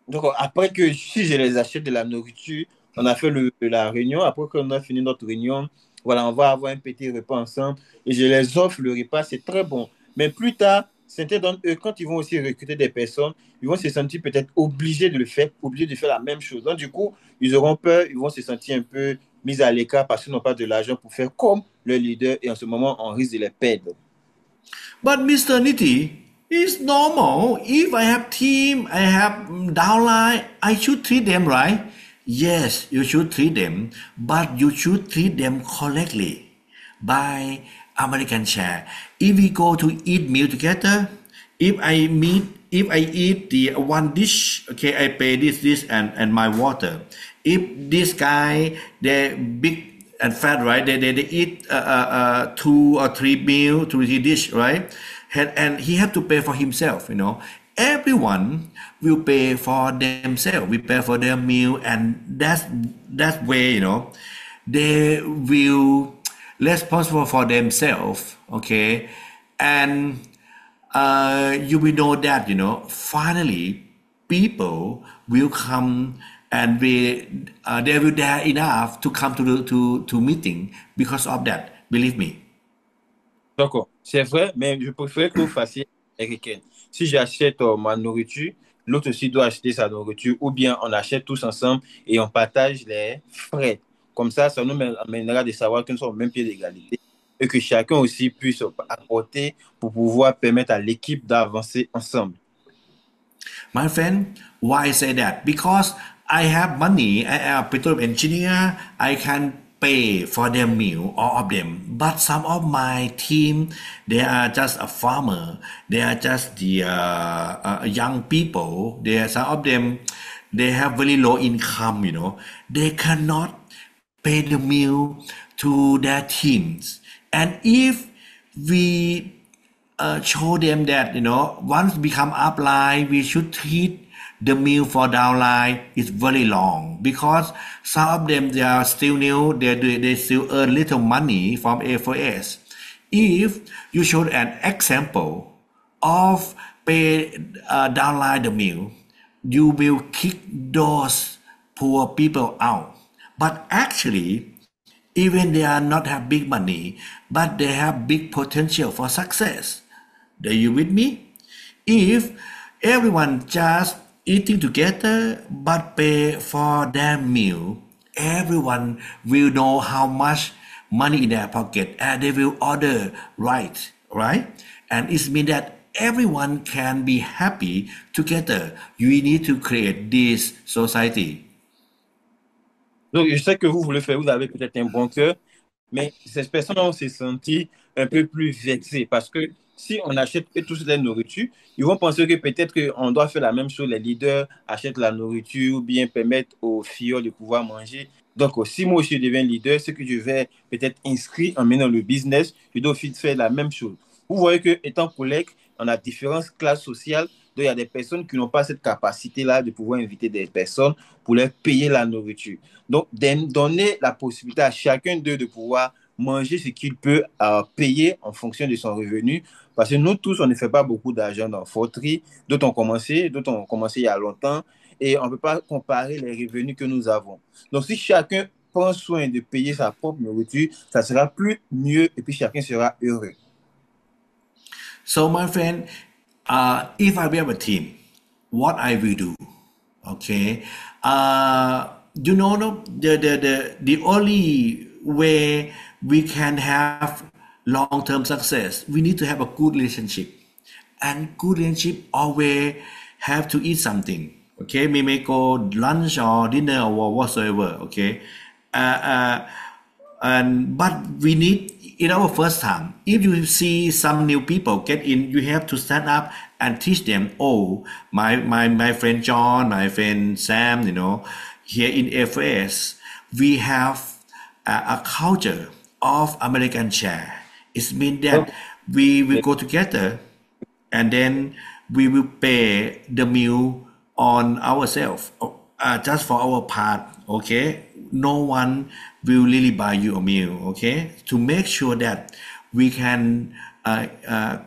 Donc, après que si je les achète de la nourriture, on a fait la réunion. Après qu'on a fini notre réunion, voilà, on va avoir un petit repas ensemble et je les offre le repas. C'est très bon. Mais plus tard, c'était donc eux, quand ils vont aussi recruter des personnes, ils vont se sentir peut-être obligés de le faire, obligés de faire la même chose. Donc, du coup, ils auront peur, ils vont se sentir un peu mis à l'écart parce qu'ils n'ont pas de l'argent pour faire comme le leader et en ce moment, on risque de les perdre. But Mr. Niti, it's normal. If I have team, I have downline, I should treat them right. Yes, you should treat them, but you should treat them correctly by American share. If we go to eat meal together, if I eat the one dish, okay, I pay this and my water. If this guy, they big and fat, right? They eat two or three meal, two or three dish, right? And he have to pay for himself, Everyone will pay for themselves. We pay for their meal, and that's way, they will responsible for themselves, okay? And you will know that, finally people will come and they will dare enough to come to meeting because of that. Believe me. D'accord, c'est vrai, mais je préfère que vous fassiez américaine. Si j'achète ma nourriture, l'autre aussi doit acheter sa nourriture, ou bien on achète tous ensemble et on partage les frais. Comme ça nous amènera de savoir que nous sommes au même pied d'égalité et que chacun aussi puisse apporter pour pouvoir permettre à l'équipe d'avancer ensemble. My friend, why I say that? Because I have money, I am a petroleum engineer, I can pay for their meal, all of them. But some of my team, they are just a farmer, they are just the young people, they are some of them, they have very low income, they cannot pay the meal to their teams. And if we show them that once become upline we should treat the meal for downline is very long because some of them they are still new, they still earn little money from A4S. If you show an example of pay downline the meal, you will kick those poor people out. But actually, even they are not have big money, but they have big potential for success. Are you with me? If everyone just eating together but pay for their meal, everyone will know how much money in their pocket and they will order right? And it means that everyone can be happy together. You need to create this society. Donc, je sais que vous voulez faire, vous avez peut-être un bon cœur, mais ces personnes vont se sentir un peu plus vexées parce que si on achète tous la nourriture, ils vont penser que peut-être qu'on doit faire la même chose. Les leaders achètent la nourriture ou bien permettent aux filles de pouvoir manger. Donc, si moi je deviens leader, ce que je vais peut-être inscrire en menant le business, je dois aussi faire la même chose. Vous voyez que, étant collègue, on a différentes classes sociales. Donc, il y a des personnes qui n'ont pas cette capacité-là de pouvoir inviter des personnes pour leur payer la nourriture. Donc, donner la possibilité à chacun d'eux de pouvoir manger ce qu'il peut payer en fonction de son revenu. Parce que nous tous, on ne fait pas beaucoup d'argent dans Fortry. D'autres ont commencé il y a longtemps. Et on ne peut pas comparer les revenus que nous avons. Donc, si chacun prend soin de payer sa propre nourriture, ça sera plus mieux et puis chacun sera heureux. So, my friend, if I have a team, what I will do, okay? you know, no, the only way we can have long-term success, we need to have a good relationship. And good relationship always have to eat something. Okay, we may go lunch or dinner or whatsoever. Okay, uh, uh, and but we need in our first time, if you see some new people get in, you have to stand up and teach them. Oh, my friend John, my friend Sam, here in FS we have a culture of American share. It means Donc, that we will go together and then we will pay the meal on ourselves, just for our part. Okay, no one will really buy you a meal. Okay, to make sure that we can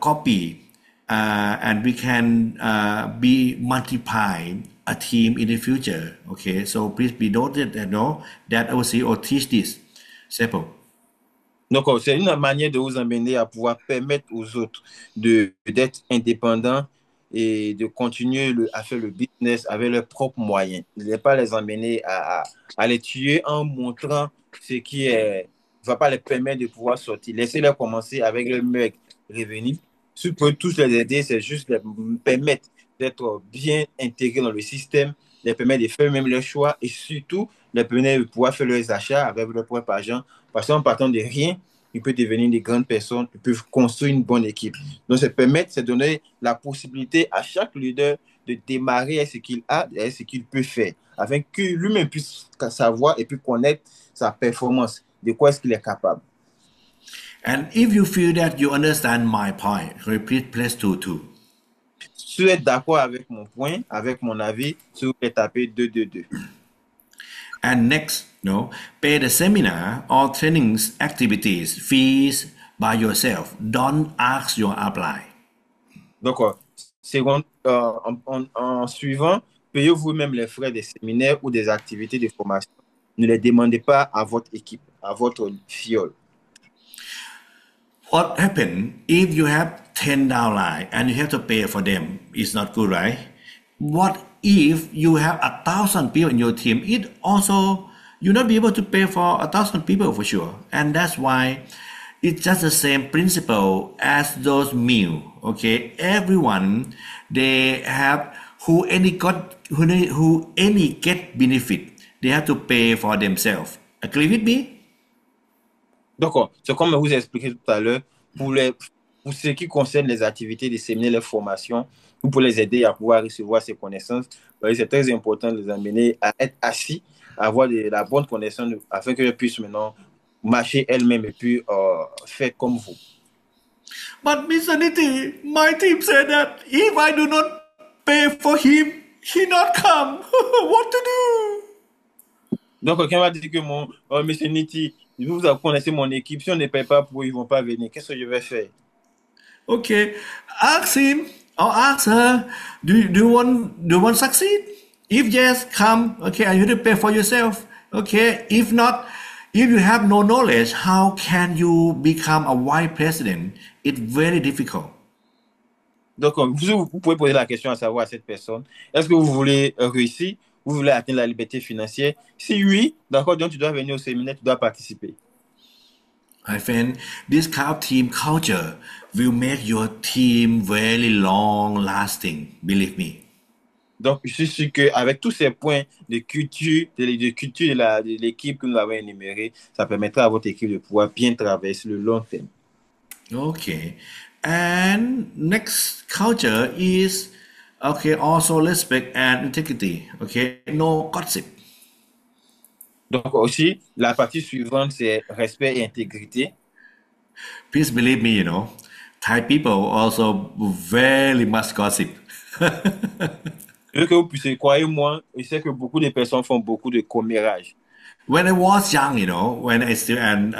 copy, and we can be multiply a team in the future. Okay, so please be noted that that our CEO teach this. Simple. c'est une manière de vous amener à pouvoir permettre aux autres d'être indépendants et de continuer à faire le business avec leurs propres moyens. Il ne va pas les emmener à les tuer en montrant ce qui est, va pas les permettre de pouvoir sortir. Laissez-les commencer avec le meilleur revenu. Ce qui peut tous les aider, c'est juste les permettre d'être bien intégrés dans le système, les permettre de faire même leurs choix et surtout les permettre de pouvoir faire leurs achats avec leur propre argent. Parce qu'en partant de rien, ils peuvent devenir des grandes personnes, ils peuvent construire une bonne équipe. Donc, c'est donner la possibilité à chaque leader de démarrer avec ce qu'il a et ce qu'il peut faire, afin que lui-même puisse savoir et puis connaître sa performance, de quoi est-ce qu'il est capable. And if you feel that you understand my point, repeat please two. Si vous êtes d'accord avec mon point, avec mon avis, si vous pouvez taper 222. And next, pay the seminar or trainings activities fees by yourself. Don't ask your upline. Donc, en suivant, payez vous-même les frais des séminaires ou des activités de formation. Ne les demandez pas à votre équipe, à votre fiole. What happens if you have 10 downline and you have to pay for them? It's not good, right? What if you have 1,000 people in your team? It also, you'll not be able to pay for 1,000 people for sure. And that's why it's just the same principle as those meal. Okay, everyone they have who any get benefit, they have to pay for themselves. Agree with me? D'accord. C'est comme je vous ai expliqué tout à l'heure, pour ce qui concerne les activités, les séminaires, les formations, vous pouvez les aider à pouvoir recevoir ces connaissances. C'est très important de les amener à être assis, à avoir la bonne connaissance afin qu'elles puissent maintenant marcher elles-mêmes et puis faire comme vous. But Mr. Nitti, my team said that if I do not pay for him, he not come. What to do? Donc, quelqu'un va dire que Monsieur Nitti, vous connaissez mon équipe, si on ne paye pas pour eux, ils ne vont pas venir. Qu'est-ce que je vais faire? Okay, ask him or ask her, do you want succeed? If yes, come. Okay, and you have to pay for yourself. Okay, if not, if you have no knowledge, how can you become a vice president? It's very difficult. Donc, vous pouvez poser la question à savoir à cette personne, est-ce que vous voulez réussir? Vous voulez atteindre la liberté financière? Si oui, d'accord, donc tu dois venir au séminaire, tu dois participer. My friend, this kind of team culture will make your team very long lasting, believe me. Donc, je suis sûr qu'avec tous ces points de culture, de l'équipe que nous avons énuméré, ça permettra à votre équipe de pouvoir bien travailler sur le long terme. Okay. And next culture is, okay, also respect and integrity. Okay, no gossip. Donc aussi, la partie suivante, c'est respect et intégrité. Please believe me, Thai people also very much gossip. Je veux que vous puissiez, croyez-moi, je sais que beaucoup de personnes font beaucoup de commérage. When I was young, when I still an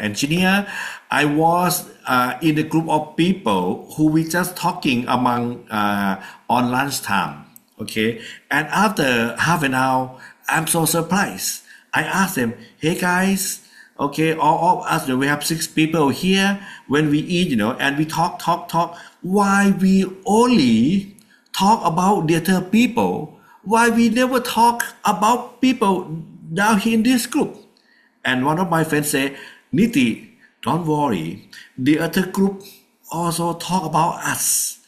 engineer, I was in a group of people who we just talking among on lunchtime. Okay, and after half an hour, I'm so surprised. I asked them, "Hey guys, okay, all of us, we have 6 people here. When we eat, and we talk. Why we only talk about the other people? why we never talk about people down here in this group? And one of my friends say, Niti, don't worry. The other group also talk about us.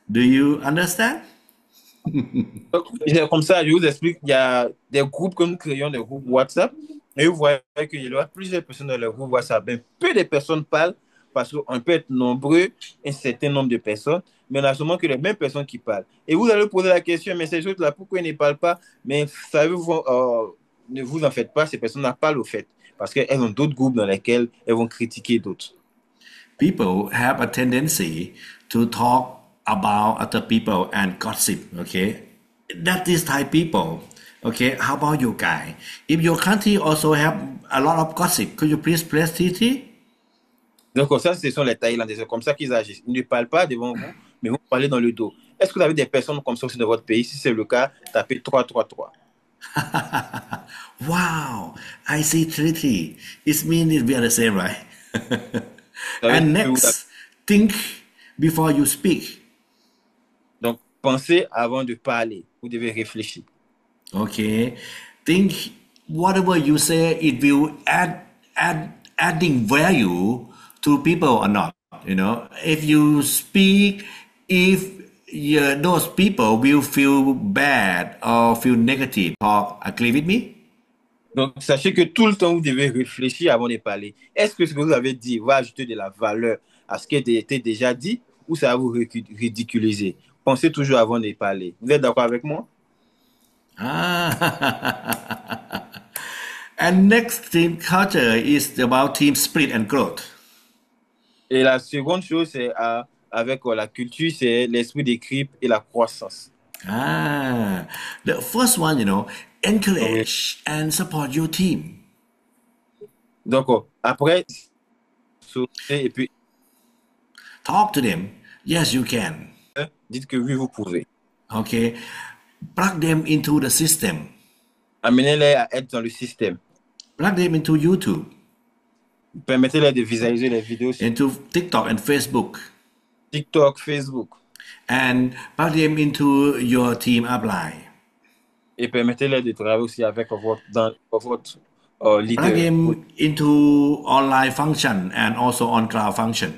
Do you understand? Donc, c'est comme ça, je vous explique, il y a des groupes que nous créons, des groupes WhatsApp, et vous voyez qu'il y a plusieurs personnes dans le groupe WhatsApp. Ben, peu de personnes parlent, parce qu'on peut être nombreux, un certain nombre de personnes, mais on a seulement que les mêmes personnes qui parlent. Et vous allez poser la question, mais ces autres-là, pourquoi ils ne parlent pas? Mais savez-vous, ne vous en faites pas, ces personnes-là parlent au fait, parce qu'elles ont d'autres groupes dans lesquels elles vont critiquer d'autres. People have a tendency to talk about other people and gossip. Okay, that is Thai people. Okay, how about you guys? If your country also have a lot of gossip, could you please press TT? Donc, comme ça, ce sont les Thaïlandais. C'est comme ça qu'ils agissent. Ils ne parlent pas devant vous, mais vous parlez dans le dos. Est-ce que vous avez des personnes comme ça aussi dans votre pays? Si c'est le cas, tapez 333. Wow, I see treaty. It means we are the same, right? Vous savez And que next, think before you speak. Donc, pensez avant de parler. Vous devez réfléchir. Okay, think whatever you say, it will adding value to people or not. You know, if you speak, if those people will feel bad or feel negative, talk. Agree with me? Donc, sachez que tout le temps, vous devez réfléchir avant de parler. Est-ce que ce que vous avez dit va ajouter de la valeur à ce qui a été déjà dit ou ça va vous ridiculiser? Pensez toujours avant de parler. Vous êtes d'accord avec moi? Ah. And next team culture is about team spirit and growth. Et la seconde chose, c'est avec la culture, c'est l'esprit d'équipe et la croissance. Ah, the first one, encourage and support your team. Donc, après, et puis, Talk to them. Yes, you can. dites que oui, vous pouvez. Okay. Plug them into the system. Amenez-les à être dans le système. Plug them into YouTube, Permettez-les de visualiser les vidéos sur into TikTok and Facebook, TikTok, Facebook. and plug them into your team upline. Et permettez-les de travailler aussi avec votre Plug leader. them into online function and also on cloud function.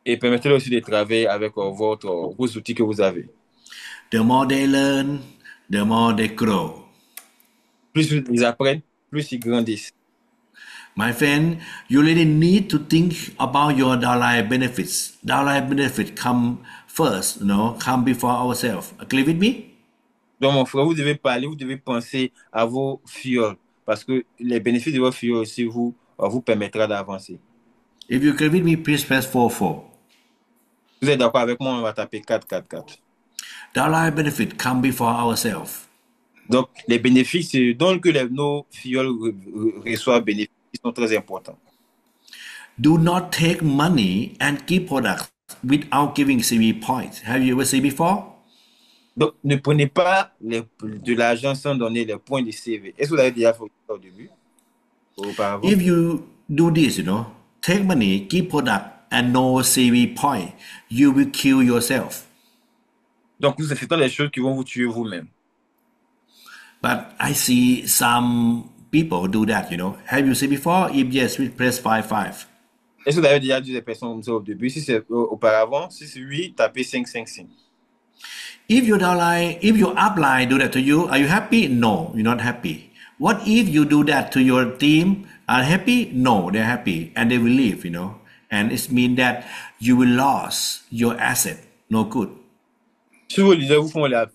Et permettez-les aussi de travailler avec vos outils que vous avez. The more they learn, the more they grow. Plus ils apprennent, plus ils grandissent. My friend, you really need to think about your downline benefits. Downline benefits come first, come before ourselves. Agree with me? Donc, mon frère, vous devez parler, vous devez penser à vos fioles. Parce que les bénéfices de vos fioles aussi vous permettra d'avancer. If you agree with me, please press 44. Vous êtes d'accord avec moi, on va taper 444. Downline benefit come before ourselves. Donc, les bénéfices, donc que nos fioles reçoivent bénéfices sont très importants. Do not take money and give products without giving CV points. Have you ever seen before? Donc, ne prenez pas de l'argent sans donner les points de CV. Est-ce que vous avez déjà fait ça au début? Auparavant? If you do this, take money, give product, and no CV point, you will kill yourself. Donc, c'est étant les choses qui vont vous tuer vous-même. But I see some people do that, Have you seen before? If yes, we press 55. Est-ce que vous avez déjà dit des personnes comme ça au début? Si c'est auparavant, si c'est oui, tapez 555. If your upline do that to you, are you happy? No, you're not happy. What if you do that to your team? Are happy? No, they're happy, and they will leave, And it means that you will lose your asset. No good. Si vos leaders vous font la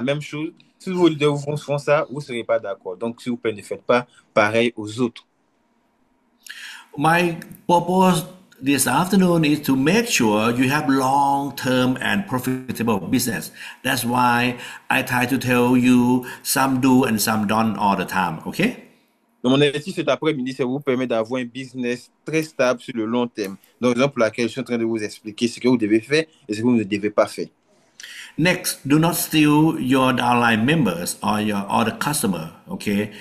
même chose, si vos leaders vous font ça, vous ne serez pas d'accord. Donc, s'il vous plaît, ne faites pas pareil aux autres. My purpose this afternoon is to make sure you have long-term and profitable business. That's why I try to tell you some do and some don't all the time, okay? Donc, mon objectif cet après-midi, c'est vous permettre d'avoir un business très stable sur le long terme. Donc, raison pour laquelle je suis en train de vous expliquer ce que vous devez faire et ce que vous ne devez pas faire. Next, do not steal your downline members or the customer, okay?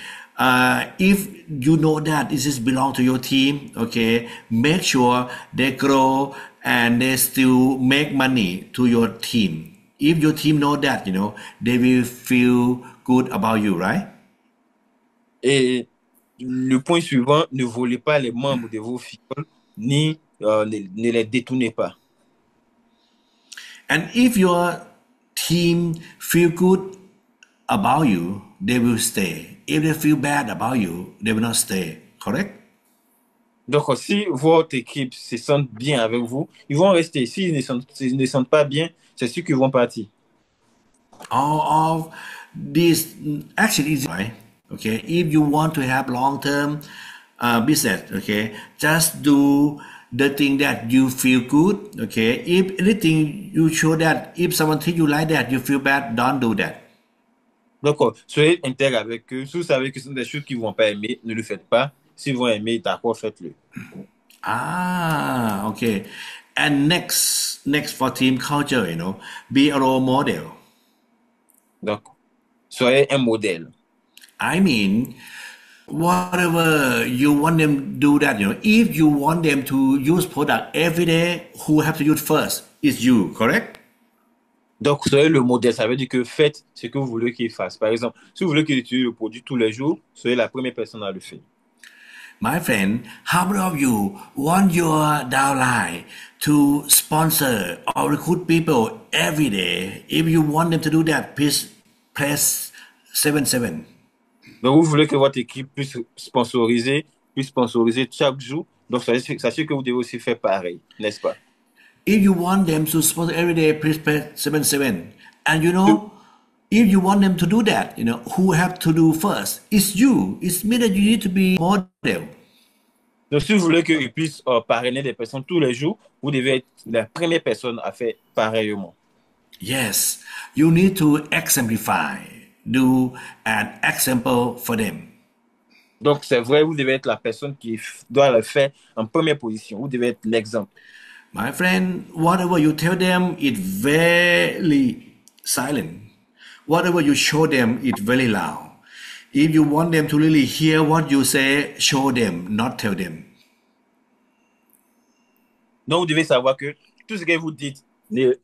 If you know that this is belong to your team, okay, make sure they grow and they still make money to your team, If your team know that, they will feel good about you, right? Et le point suivant, ne volez pas les membres de vos fioles, ni ne les détournez pas. And if your team feel good about you, they will stay. If they feel bad about you, they will not stay. Correct? Donc, si votre équipe se sent bien avec vous, ils vont rester. S'ils ne sentent pas bien, c'est sûr qu'ils vont partir. All of this actually is right. Okay, if you want to have long-term business, okay, just do the thing that you feel good. Okay, if anything you show that if someone treat you like that, you feel bad, don't do that. Donc, soyez intègre avec eux. Si vous savez que ce sont des choses qu'ils ne vont pas aimer, ne le faites pas. S'ils vont aimer, d'accord, faites-le. Ah, okay. And next for team culture, be a role model. Donc, soyez un modèle. I mean, whatever you want them to do that, if you want them to use product every day, who have to use first is you, correct? Donc, soyez le modèle. Ça veut dire que faites ce que vous voulez qu'ils fassent. Par exemple, si vous voulez qu'ils utilisent le produit tous les jours, soyez la première personne à le faire. My friend, how many of you want your downline to sponsor or recruit people every day? If you want them to do that, please press 77. Donc, vous voulez que votre équipe puisse sponsoriser chaque jour. Donc, sachez que vous devez aussi faire pareil, n'est-ce pas? If you want them to sponsor every day, please press 77. And if you want them to do that, who have to do first? It's you. It's me that you need to be model. Donc, si vous voulez qu'ils puissent parrainer des personnes tous les jours, vous devez être la première personne à faire pareillement. Yes, you need to exemplify. Do an example for them. Donc, c'est vrai, vous devez être la personne qui doit le faire en première position. Vous devez être l'exemple. My friend, whatever you tell them, it's very silent. Whatever you show them, it's very loud. If you want them to really hear what you say, show them, not tell them. Donc, vous devez savoir que tout ce que vous dites ne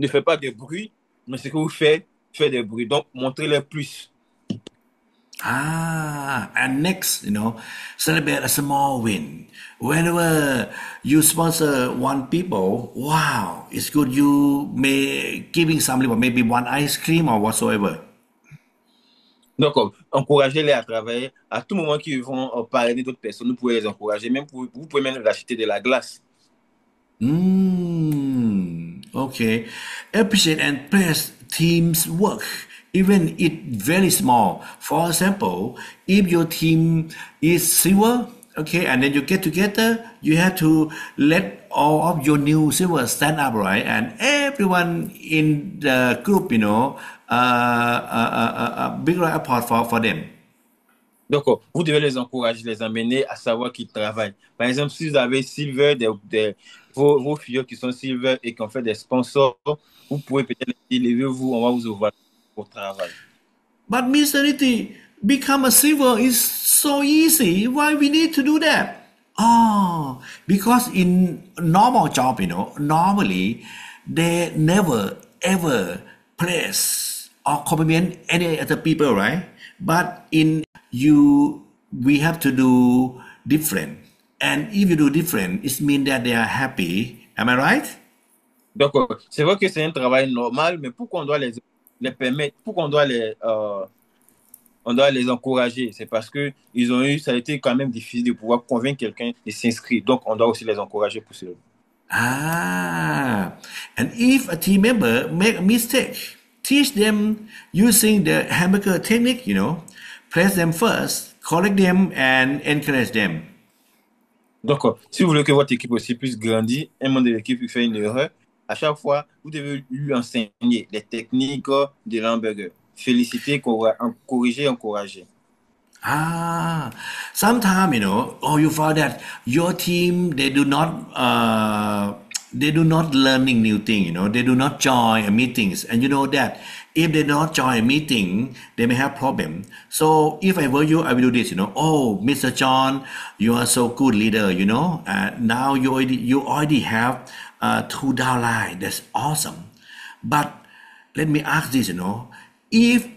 fait pas de bruit, mais ce que vous faites fait des bruits. Donc, montrez-les plus. And next, celebrate a small win. Whenever you sponsor one people, wow, it's good. You may giving some reward, maybe one ice cream or whatsoever. Donc, encouragez-les à travailler. À tout moment qu'ils vont parler d'autres personnes, vous pouvez les encourager. Même vous pouvez même acheter de la glace. Okay. Appreciate and praise team's work, even it very small. For example, if your team is silver, okay, and then you get together, you have to let all of your new silver stand up, right? And everyone in the group, big apport for them. Donc, vous devez les encourager, les amener à savoir qu'ils travaillent. Par exemple, si vous avez Silver, vos filles qui sont Silver et qui ont fait des sponsors, vous pouvez peut-être les élever, on va vous ouvrir au travail. But Mr. Nitti, become a silver is so easy. Why we need to do that? Oh, because in normal job, normally they never ever praise or compliment any other people, right? But in we have to do different. And if you do different, it means that they are happy. Am I right? Donc, c'est vrai que c'est un travail normal, mais pourquoi on doit les permettre, pourquoi on doit les encourager? C'est parce que ça a été quand même difficile de pouvoir convaincre quelqu'un de s'inscrire. Donc, on doit aussi les encourager pour cela. And if a team member make a mistake, teach them using the hamburger technique, praise them first, correct them, and encourage them. Donc, si vous voulez que votre équipe aussi puisse grandir, un membre de l'équipe qui fait une erreur, à chaque fois, vous devez lui enseigner les techniques de l'hamburger. Féliciter, corriger, encourager. Sometimes, you find that your team, they do not learning new thing, they do not join meetings. And you know that if they don't join a meeting, they may have problem. So if I were you, I will do this, oh, Mr. John, you are so good leader, now you already have 2 downline. That's awesome. But let me ask this, if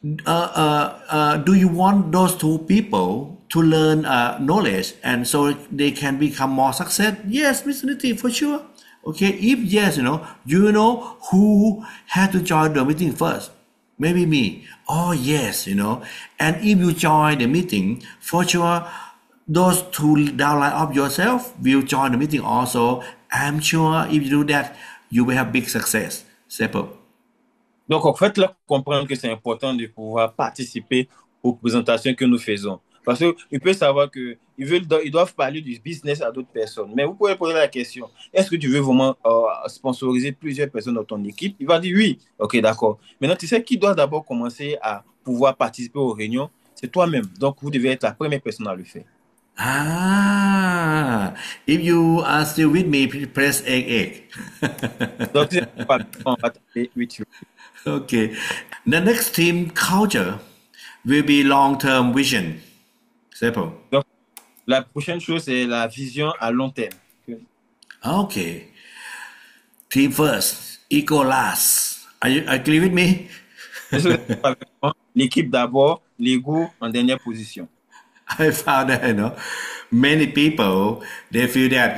do you want those two people to learn knowledge and so they can become more success? Yes, Mr. Niti, for sure. Okay, if yes, you know who had to join the meeting first? Maybe me. Oh, yes, And if you join the meeting, for sure, those two downline of yourself will join the meeting also. I'm sure if you do that, you will have big success. Simple. Donc, en fait, là, comprendre que c'est important de pouvoir participer aux présentations que nous faisons. Parce qu'ils peuvent savoir ils doivent parler du business à d'autres personnes. Mais vous pouvez poser la question, est-ce que tu veux vraiment sponsoriser plusieurs personnes dans ton équipe? Il va dire oui. OK, d'accord. Maintenant, tu sais qui doit d'abord commencer à pouvoir participer aux réunions? C'est toi-même. Donc, vous devez être la première personne à le faire. Ah, if you are still with me, please press egg. Donc, c'est pas on va taper with you. Okay. The next team culture will be long-term vision. Simple. Donc, la prochaine chose, c'est la vision à long terme. Okay. Team first, ego last. Are you agree with me? L'équipe d'abord, l'ego en dernière position. I found that, many people, they feel that,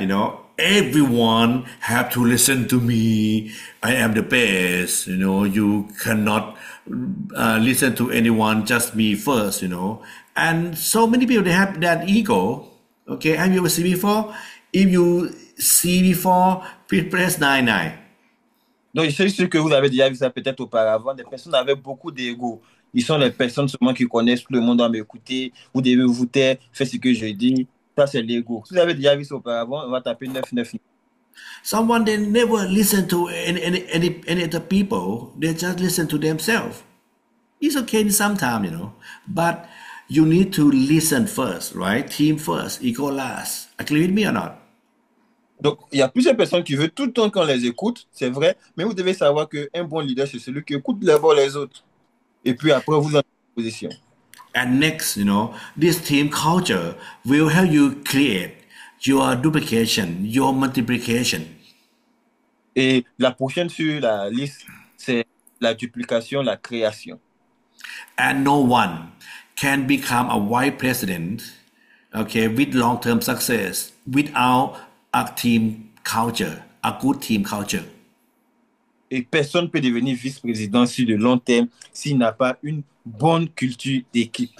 everyone have to listen to me. I am the best, you cannot listen to anyone, just me first, And so many people, they have that ego. Okay, have you ever seen before? If you see before, please press 99. Donc, c'est sûr que vous avez déjà vu ça peut-être auparavant. Des personnes avec beaucoup d'ego. Ils sont les personnes seulement qui connaissent, tout le monde doit m'écouter. Vous devez vous taire, faire ce que je dis. Ça, c'est l'ego. Si vous avez déjà vu ça auparavant, on va taper 99. Someone they never listen to any other people. They just listen to themselves. It's okay sometimes, but you need to listen first, right? Team first, ego last. Agree with me or not? Donc, il y a plusieurs personnes qui veulent tout le temps qu'on les écoute, c'est vrai, mais vous devez savoir qu'un bon leader, c'est celui qui écoute d'abord les autres. Et puis après, vous en position. And next, this team culture will help you create your duplication, your multiplication. Et la prochaine sur la liste, c'est la duplication, la création. And no one can become a white president, okay, with long-term success without a team culture, a good team culture. Et personne ne peut devenir vice-président sur le long terme s'il n'a pas une bonne culture d'équipe.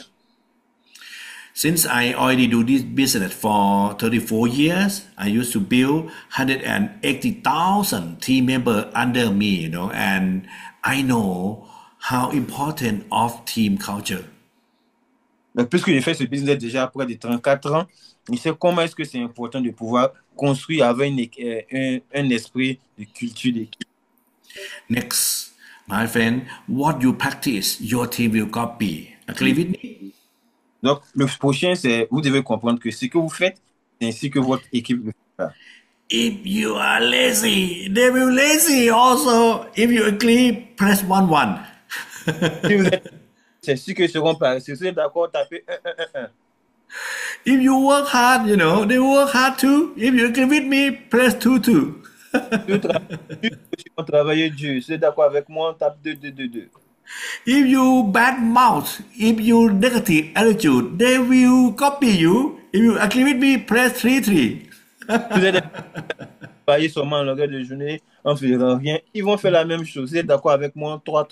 Since I already do this business for 34 years, I used to build 180,000 team members under me, and I know how important of team culture. Donc, puisque j'ai fait ce business déjà après de 34 ans, je sais comment est-ce que c'est important de pouvoir construire avec un esprit de culture d'équipe. Next, my friend, what you practice, your team will copy. Agree with me? Donc, le prochain, c'est vous devez comprendre que ce que vous faites, c'est ainsi que votre équipe le fera. If you are lazy, they will lazy also. If you agree, press 1. Si vous êtes, c'est sûr qu'ils seront paresseux. Si vous êtes d'accord, tapez 1. If you work hard, they work hard too. If you agree with me, press 2. Si vous travaillez dur, si vous êtes d'accord avec moi, tape 2. If you bad mouth, if you negative attitude, they will copy you. If you agree with me, press 3. Vous êtes travailler seulement en longueur de journée en faisant rien, ils vont faire la même chose. Vous êtes d'accord avec moi? 3.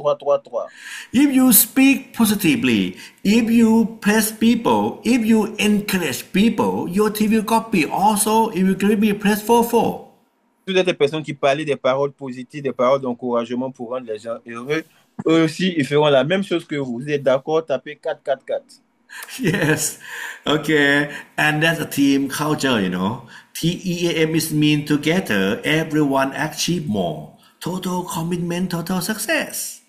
If you speak positively, if you praise people, if you encourage people, your team will copy. Also, if you agree with me, press 4. Vous êtes des personnes qui parlent des paroles positives, des paroles d'encouragement pour rendre les gens heureux. Eux aussi, ils feront la même chose que vous. Vous êtes d'accord? Tapez 4. Yes. Okay. And that's a team culture, TEAM is mean together, everyone achieve more. Total commitment, total success.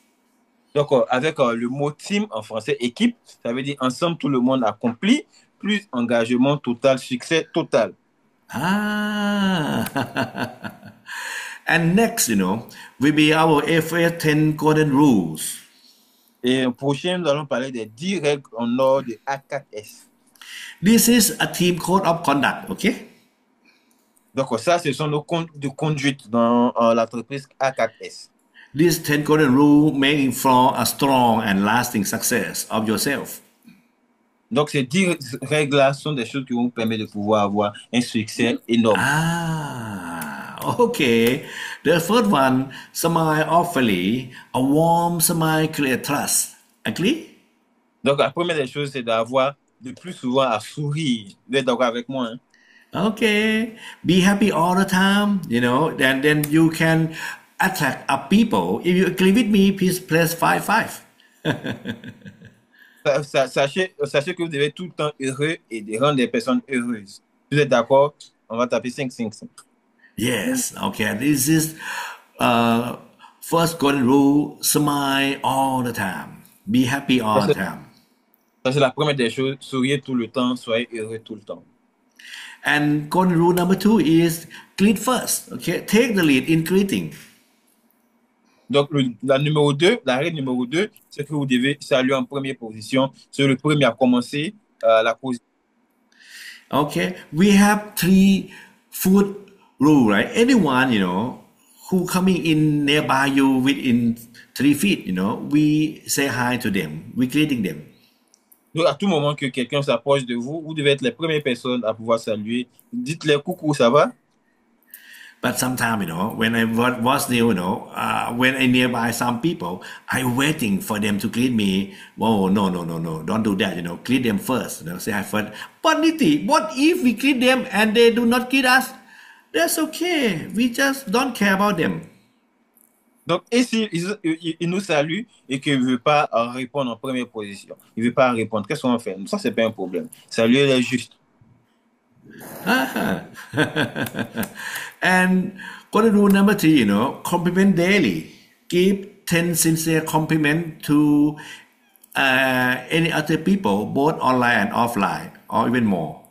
Donc, avec le mot team en français, équipe, ça veut dire ensemble, tout le monde accomplit, plus engagement total, succès total. Ah. And next, will be our FS 10 golden rules. Et prochain, nous allons parler des 10 règles en or de A4S. This is a team code of conduct, okay? Donc, ça, ce sont nos codes de conduite dans l'entreprise A4S. These 10 golden rules making for a strong and lasting success of yourself. Donc, ces 10 règles-là sont des choses qui vont vous permettre de pouvoir avoir un succès énorme. Okay. The first one, smile awfully. A warm smile creates trust. Agree? Donc, la première des choses, c'est d'avoir de plus souvent à sourire. Vous êtes d'accord avec moi, hein? Okay. Be happy all the time, then you can attract up people. If you agree with me, please press 5. Sachez que vous devez tout le temps heureux et de rendre les personnes heureuses. Vous êtes d'accord? On va taper 5. Yes, okay. This is first golden rule, smile all the time. Be happy all the time. Ça, c'est la première des choses. Souriez tout le temps, soyez heureux tout le temps. And golden rule number 2 is greet first. Okay, take the lead in greeting. Donc, la règle numéro 2, c'est que vous devez saluer en première position. C'est le premier à commencer la position. Okay, we have 3 food rule, right? Anyone, who coming in nearby you within 3 feet, we say hi to them. We greeting them. Donc, à tout moment que quelqu'un s'approche de vous, vous devez être les premières personnes à pouvoir saluer. Dites-leur coucou, ça va? But sometimes, when I was new, when I nearby some people, I waiting for them to greet me. Oh, no, don't do that, greet them first. Say hi first. But Niti, what if we greet them and they do not greet us? That's okay. We just don't care about them. Donc, et si il nous salue et qu'il ne veut pas répondre en première position, il ne veut pas répondre, qu'est-ce qu'on fait? Ça, c'est pas un problème. Saluer les juste. And golden rule number 3, compliment daily. Give 10 sincere compliments to any other people, both online and offline, or even more.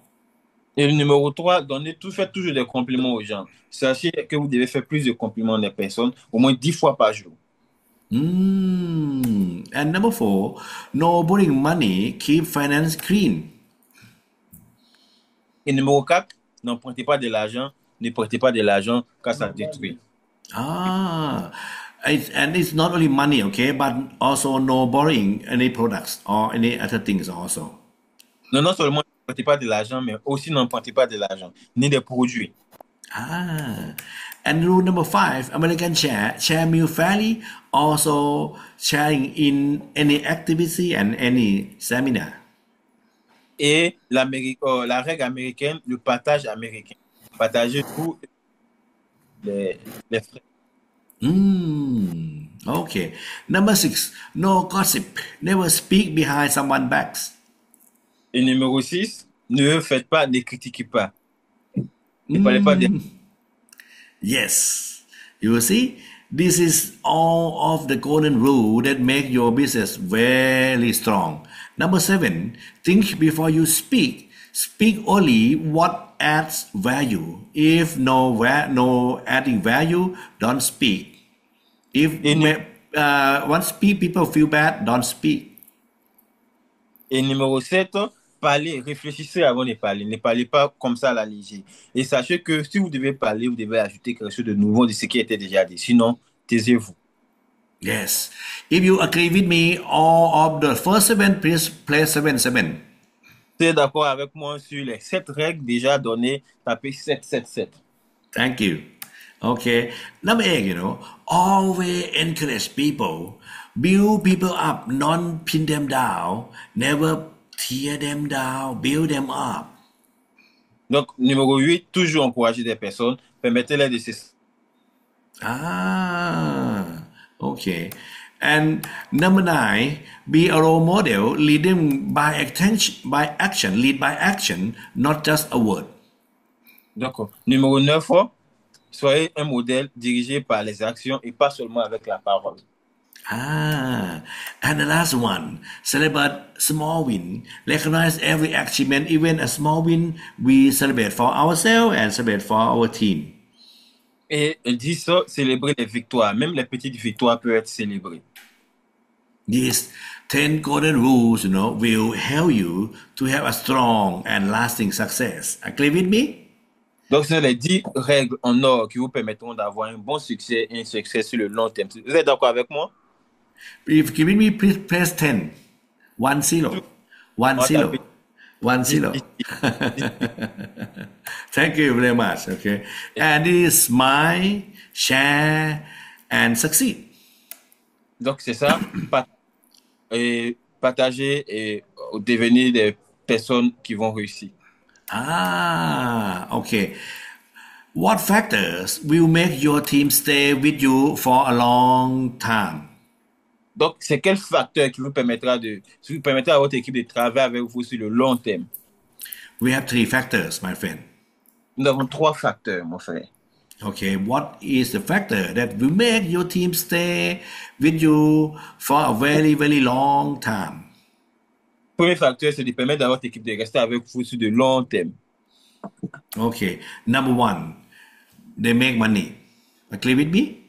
Et le numéro 3, faites toujours des compliments aux gens. Sachez que vous devez faire plus de compliments des personnes, au moins 10 fois par jour. And number 4, no borrowing money, keep finance clean. Et numéro 4, n'empruntez pas de l'argent, ne prêtez pas de l'argent car ça détruit. And it's not only money, okay, but also no borrowing any products or any other things also. Non seulement ne prêtez pas de l'argent, mais aussi n'empruntez pas de l'argent, ni des produits. And rule number 5, American share meal fairly, also sharing in any activity and any seminar. Et la règle américaine, le partage américain. Partagez tous les frais. Okay. Number 6, no gossip. Never speak behind someone's backs. Et numéro 6, ne critiquez pas. Ne parlez pas de... Yes. You see, this is all of the golden rule that make your business very strong. Number 7, think before you speak. Speak only what adds value. If no adding value, don't speak. If once people feel bad, don't speak. Et numéro 7, parlez, réfléchissez avant de parler. Ne parlez pas comme ça à la légère. Et sachez que si vous devez parler, vous devez ajouter quelque chose de nouveau de ce qui était déjà dit. Sinon, taisez-vous. Yes. If you agree with me, all of the first 7, please play 7. Vous êtes d'accord avec moi sur les 7 règles déjà données, tapez 7. Thank you. Okay. Number 8, always encourage people. Build people up, not pin them down. Never tear them down, build them up. Donc, numéro 8, toujours encourager des personnes. Permettez-les de se... Okay. And number 9, be a role model, lead them by action, lead by action, not just a word. D'accord. Numéro 9, soyez un modèle dirigé par les actions et pas seulement avec la parole. And the last one, celebrate small win. Recognize every achievement, even a small win, we celebrate for ourselves and celebrate for our team. Et 10, célébrer les victoires. Même les petites victoires peuvent être célébrées. These 10 golden rules, will help you to have a strong and lasting success. Agree with me? Donc, ce sont les 10 règles en or qui vous permettront d'avoir un bon succès et un succès sur le long terme. Vous êtes d'accord avec moi? If giving me, please press 10. 1 Tout, 0. 1 on va 0. taper 1 10, 0. 10, 10, 10. Thank you very much. Okay. And this is smile, share, and succeed. Donc, c'est ça, et partager et devenir des personnes qui vont réussir. Ah, okay. What factors will make your team stay with you for a long time? Donc, c'est quel facteur qui vous permettra à votre équipe de travailler avec vous sur le long terme? We have three factors, my friend. Nous avons trois facteurs, mon frère. Okay, what is the factor that will make your team stay with you for a very, very long time? Le premier facteur, c'est de permettre à votre équipe de rester avec vous sur de long terme. Okay, number one, they make money. Agree with me?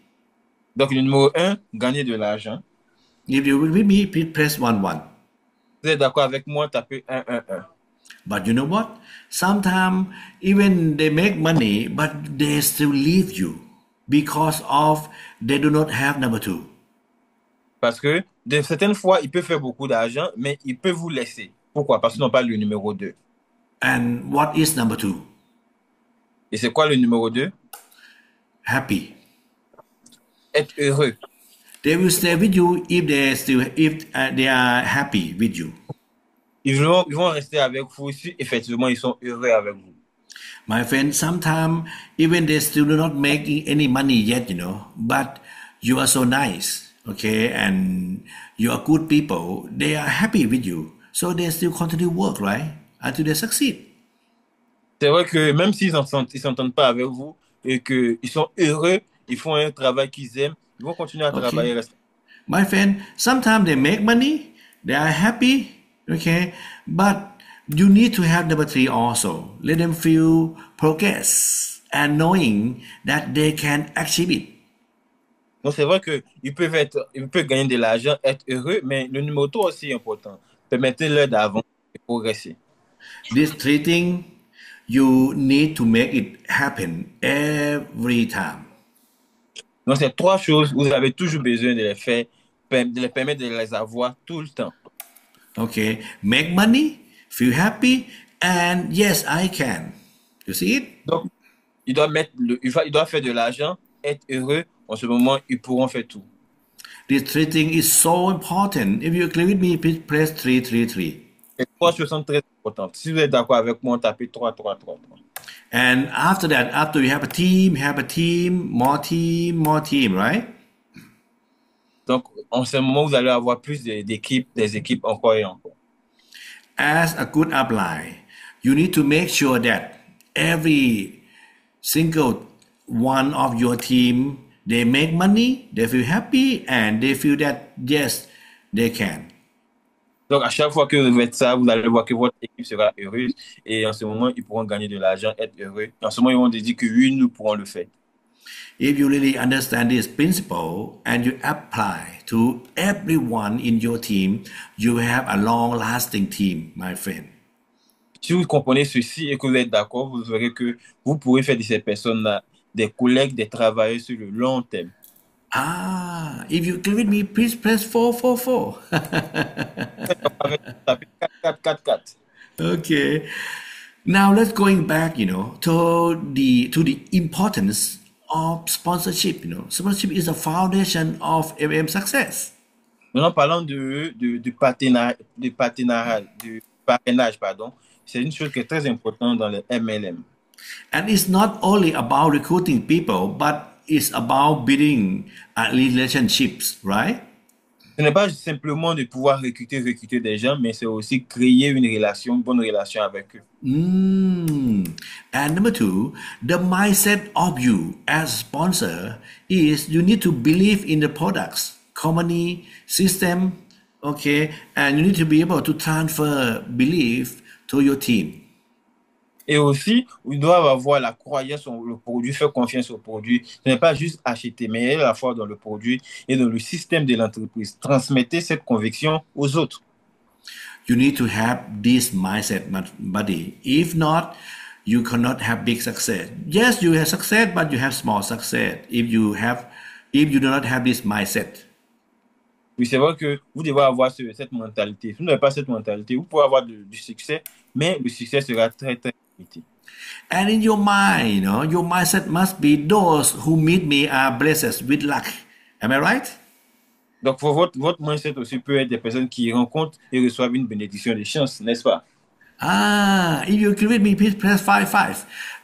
Donc, le numéro un, gagner de l'argent. If you agree with me, please press 1 1. Vous êtes d'accord avec moi, tapez 1, 1, 1. But you know what? Sometimes even they make money, but they still leave you because of they do not have number two. Parce que de certaines fois, il peut faire beaucoup d'argent, mais il peut vous laisser. Pourquoi? Parce qu'ils n'ont pas le numéro 2. And what is number two? Et c'est quoi le numéro 2? Happy. Être heureux. They will stay with you if they are happy with you. Ils vont rester avec vous si effectivement ils sont heureux avec vous. My friend, sometimes even they still do not make any money yet, but you are so nice, okay, and you are good people. They are happy with you, so they still continue work, right, until they succeed. C'est vrai que même s'ils s'entendent pas avec vous et qu'ils sont heureux, ils font un travail qu'ils aiment, ils vont continuer à travailler. Okay, my friend, sometimes they make money, they are happy, okay, but you need to have number three also. Let them feel progress and knowing that they can achieve it. Donc c'est vrai qu'ils ils peuvent gagner de l'argent, être heureux, mais le numéro 3 aussi est important. Permettez-leur d'avancer et progresser. These three things you need to make it happen every time. Donc ces trois choses, vous avez toujours besoin de les faire, de les permettre de les avoir tout le temps. Okay, make money, feel happy, and yes, I can. You see it? Donc, il doit faire de l'argent, être heureux. En ce moment, ils pourront faire tout. This three thing is so important. If you agree with me, please press 333. Les trois choses sont très importantes. Si vous êtes d'accord avec moi, tapez 3, 3, 3, 3. And after that, after you have a team, more team, right? Donc, en ce moment, vous allez avoir plus d'équipes, des équipes encore et encore. As a good upline, you need to make sure that every single one of your team, they make money, they feel happy, and they feel that yes, they can. Donc, à chaque fois que vous faites ça, vous allez voir que votre équipe sera heureuse. Et en ce moment, ils pourront gagner de l'argent, être heureux. Et en ce moment, ils vont dire que oui, nous pourrons le faire. If you really understand this principle and you apply to everyone in your team, you have a long-lasting team, my friend. Si vous comprenez ceci et que vous êtes d'accord, vous verrez que vous pourrez faire de ces personnes-là des collègues, des travailleurs sur le long terme. Ah, if you agree with me, please press 444. Tapez 4, 4, 4, 4. Okay. Now let's going back, to the importance of sponsorship. Sponsorship is the foundation of MM success. Maintenant, parlons du parrainage, pardon. C'est une chose qui est très importante dans le MLM. And it's not only about recruiting people, but it's about building relationships, right? Ce n'est pas simplement de pouvoir recruter des gens, mais c'est aussi créer une bonne relation avec eux. And number two, the mindset of you as sponsor is you need to believe in the products, company, system, okay, and you need to be able to transfer belief to your team. Et aussi, ils doivent avoir la croyance en le produit, faire confiance au produit. Ce n'est pas juste acheter, mais à la fois dans le produit et dans le système de l'entreprise. Transmettez cette conviction aux autres. You need to have this mindset, buddy. If not, you cannot have big success. Yes, you have success, but you have small success if you do not have this mindset. Oui, c'est vrai que vous devez avoir cette mentalité. Si vous n'avez pas cette mentalité, vous pouvez avoir du succès, mais le succès sera très, très limité. And in your mind, your mindset must be those who meet me are blessed with luck. Am I right? Donc, votre mindset aussi peut être des personnes qui rencontrent et reçoivent une bénédiction des chances, n'est-ce pas? If you agree with me, please press 5.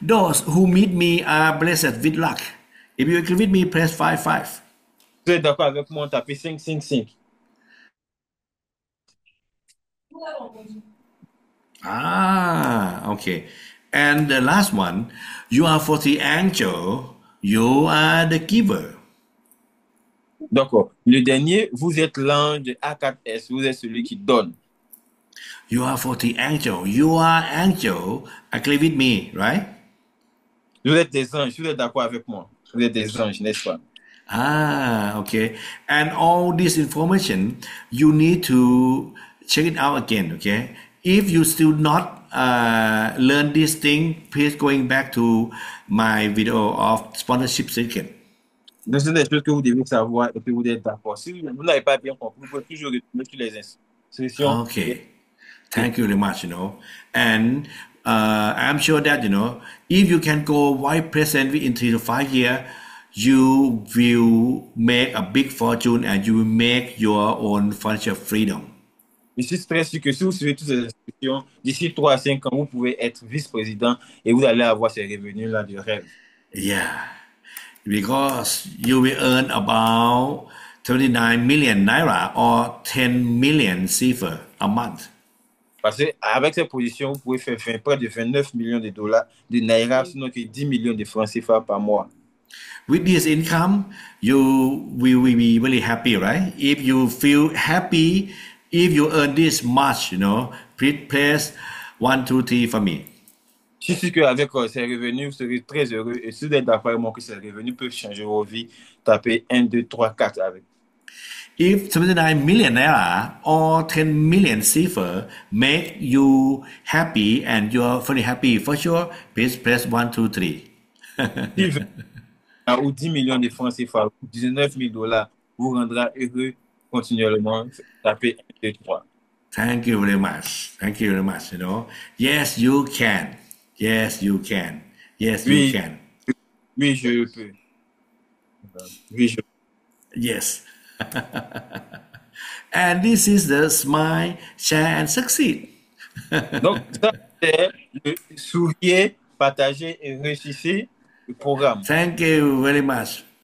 Those who meet me are blessed with luck. If you agree with me, press 5. Vous êtes d'accord avec moi, tapez 5. Okay. And the last one, you are for the angel, you are the giver. D'accord. Le dernier, vous êtes l'ange de A4S, vous êtes celui qui donne. You are for the angel, you are angel, agree with me, right? Vous êtes des anges, vous êtes d'accord avec moi. Vous êtes des anges, n'est-ce pas? Okay. And all this information, you need to check it out again, okay? If you still not learn this thing, please going back to my video of sponsorship circuit. Donc, c'est des choses que vous devez savoir et que vous êtes d'accord. Si vous n'avez pas bien compris, vous pouvez toujours retourner sur les instructions. Okay. Thank you very much, And I'm sure that, if you can go vice president within 3 to 5 years, you will make a big fortune and you will make your own financial freedom. Je suis très sûr que si vous suivez toutes ces instructions, d'ici 3 à 5 ans, vous pouvez être vice-président et vous allez avoir ces revenus-là du rêve. Yeah, because you will earn about 39 million naira or 10 million CFA a month. Parce qu'avec cette position, vous pouvez faire près de 29 millions de dollars de naira, sinon que 10 millions de francs CFA par mois. With this income, you will be really happy, right? If you feel happy, if you earn this much, please press 1, 2, 3 for me. Je suis sûr qu'avec ces revenus, vous serez très heureux. Et si vous êtes d'accord avec moi que ces revenus peuvent changer vos vies, tapez 1, 2, 3, 4 avec. If 79 million naira or 10 million CFA make you happy and you're very happy for sure, please press 1, 2, 3. Ou 10 millions de francs CFA, 19 000 dollars, vous rendra heureux continuellement. Tapez 1, 2, 3. Thank you very much. Thank you very much. Yes, you can. Yes, you can. Yes, Oui, you can. oui, je peux. Oui, je peux. Yes. And this is the Smile, Share and Succeed. Donc, ça, c'est le sourire, partager et réussir le programme. Thank you very much.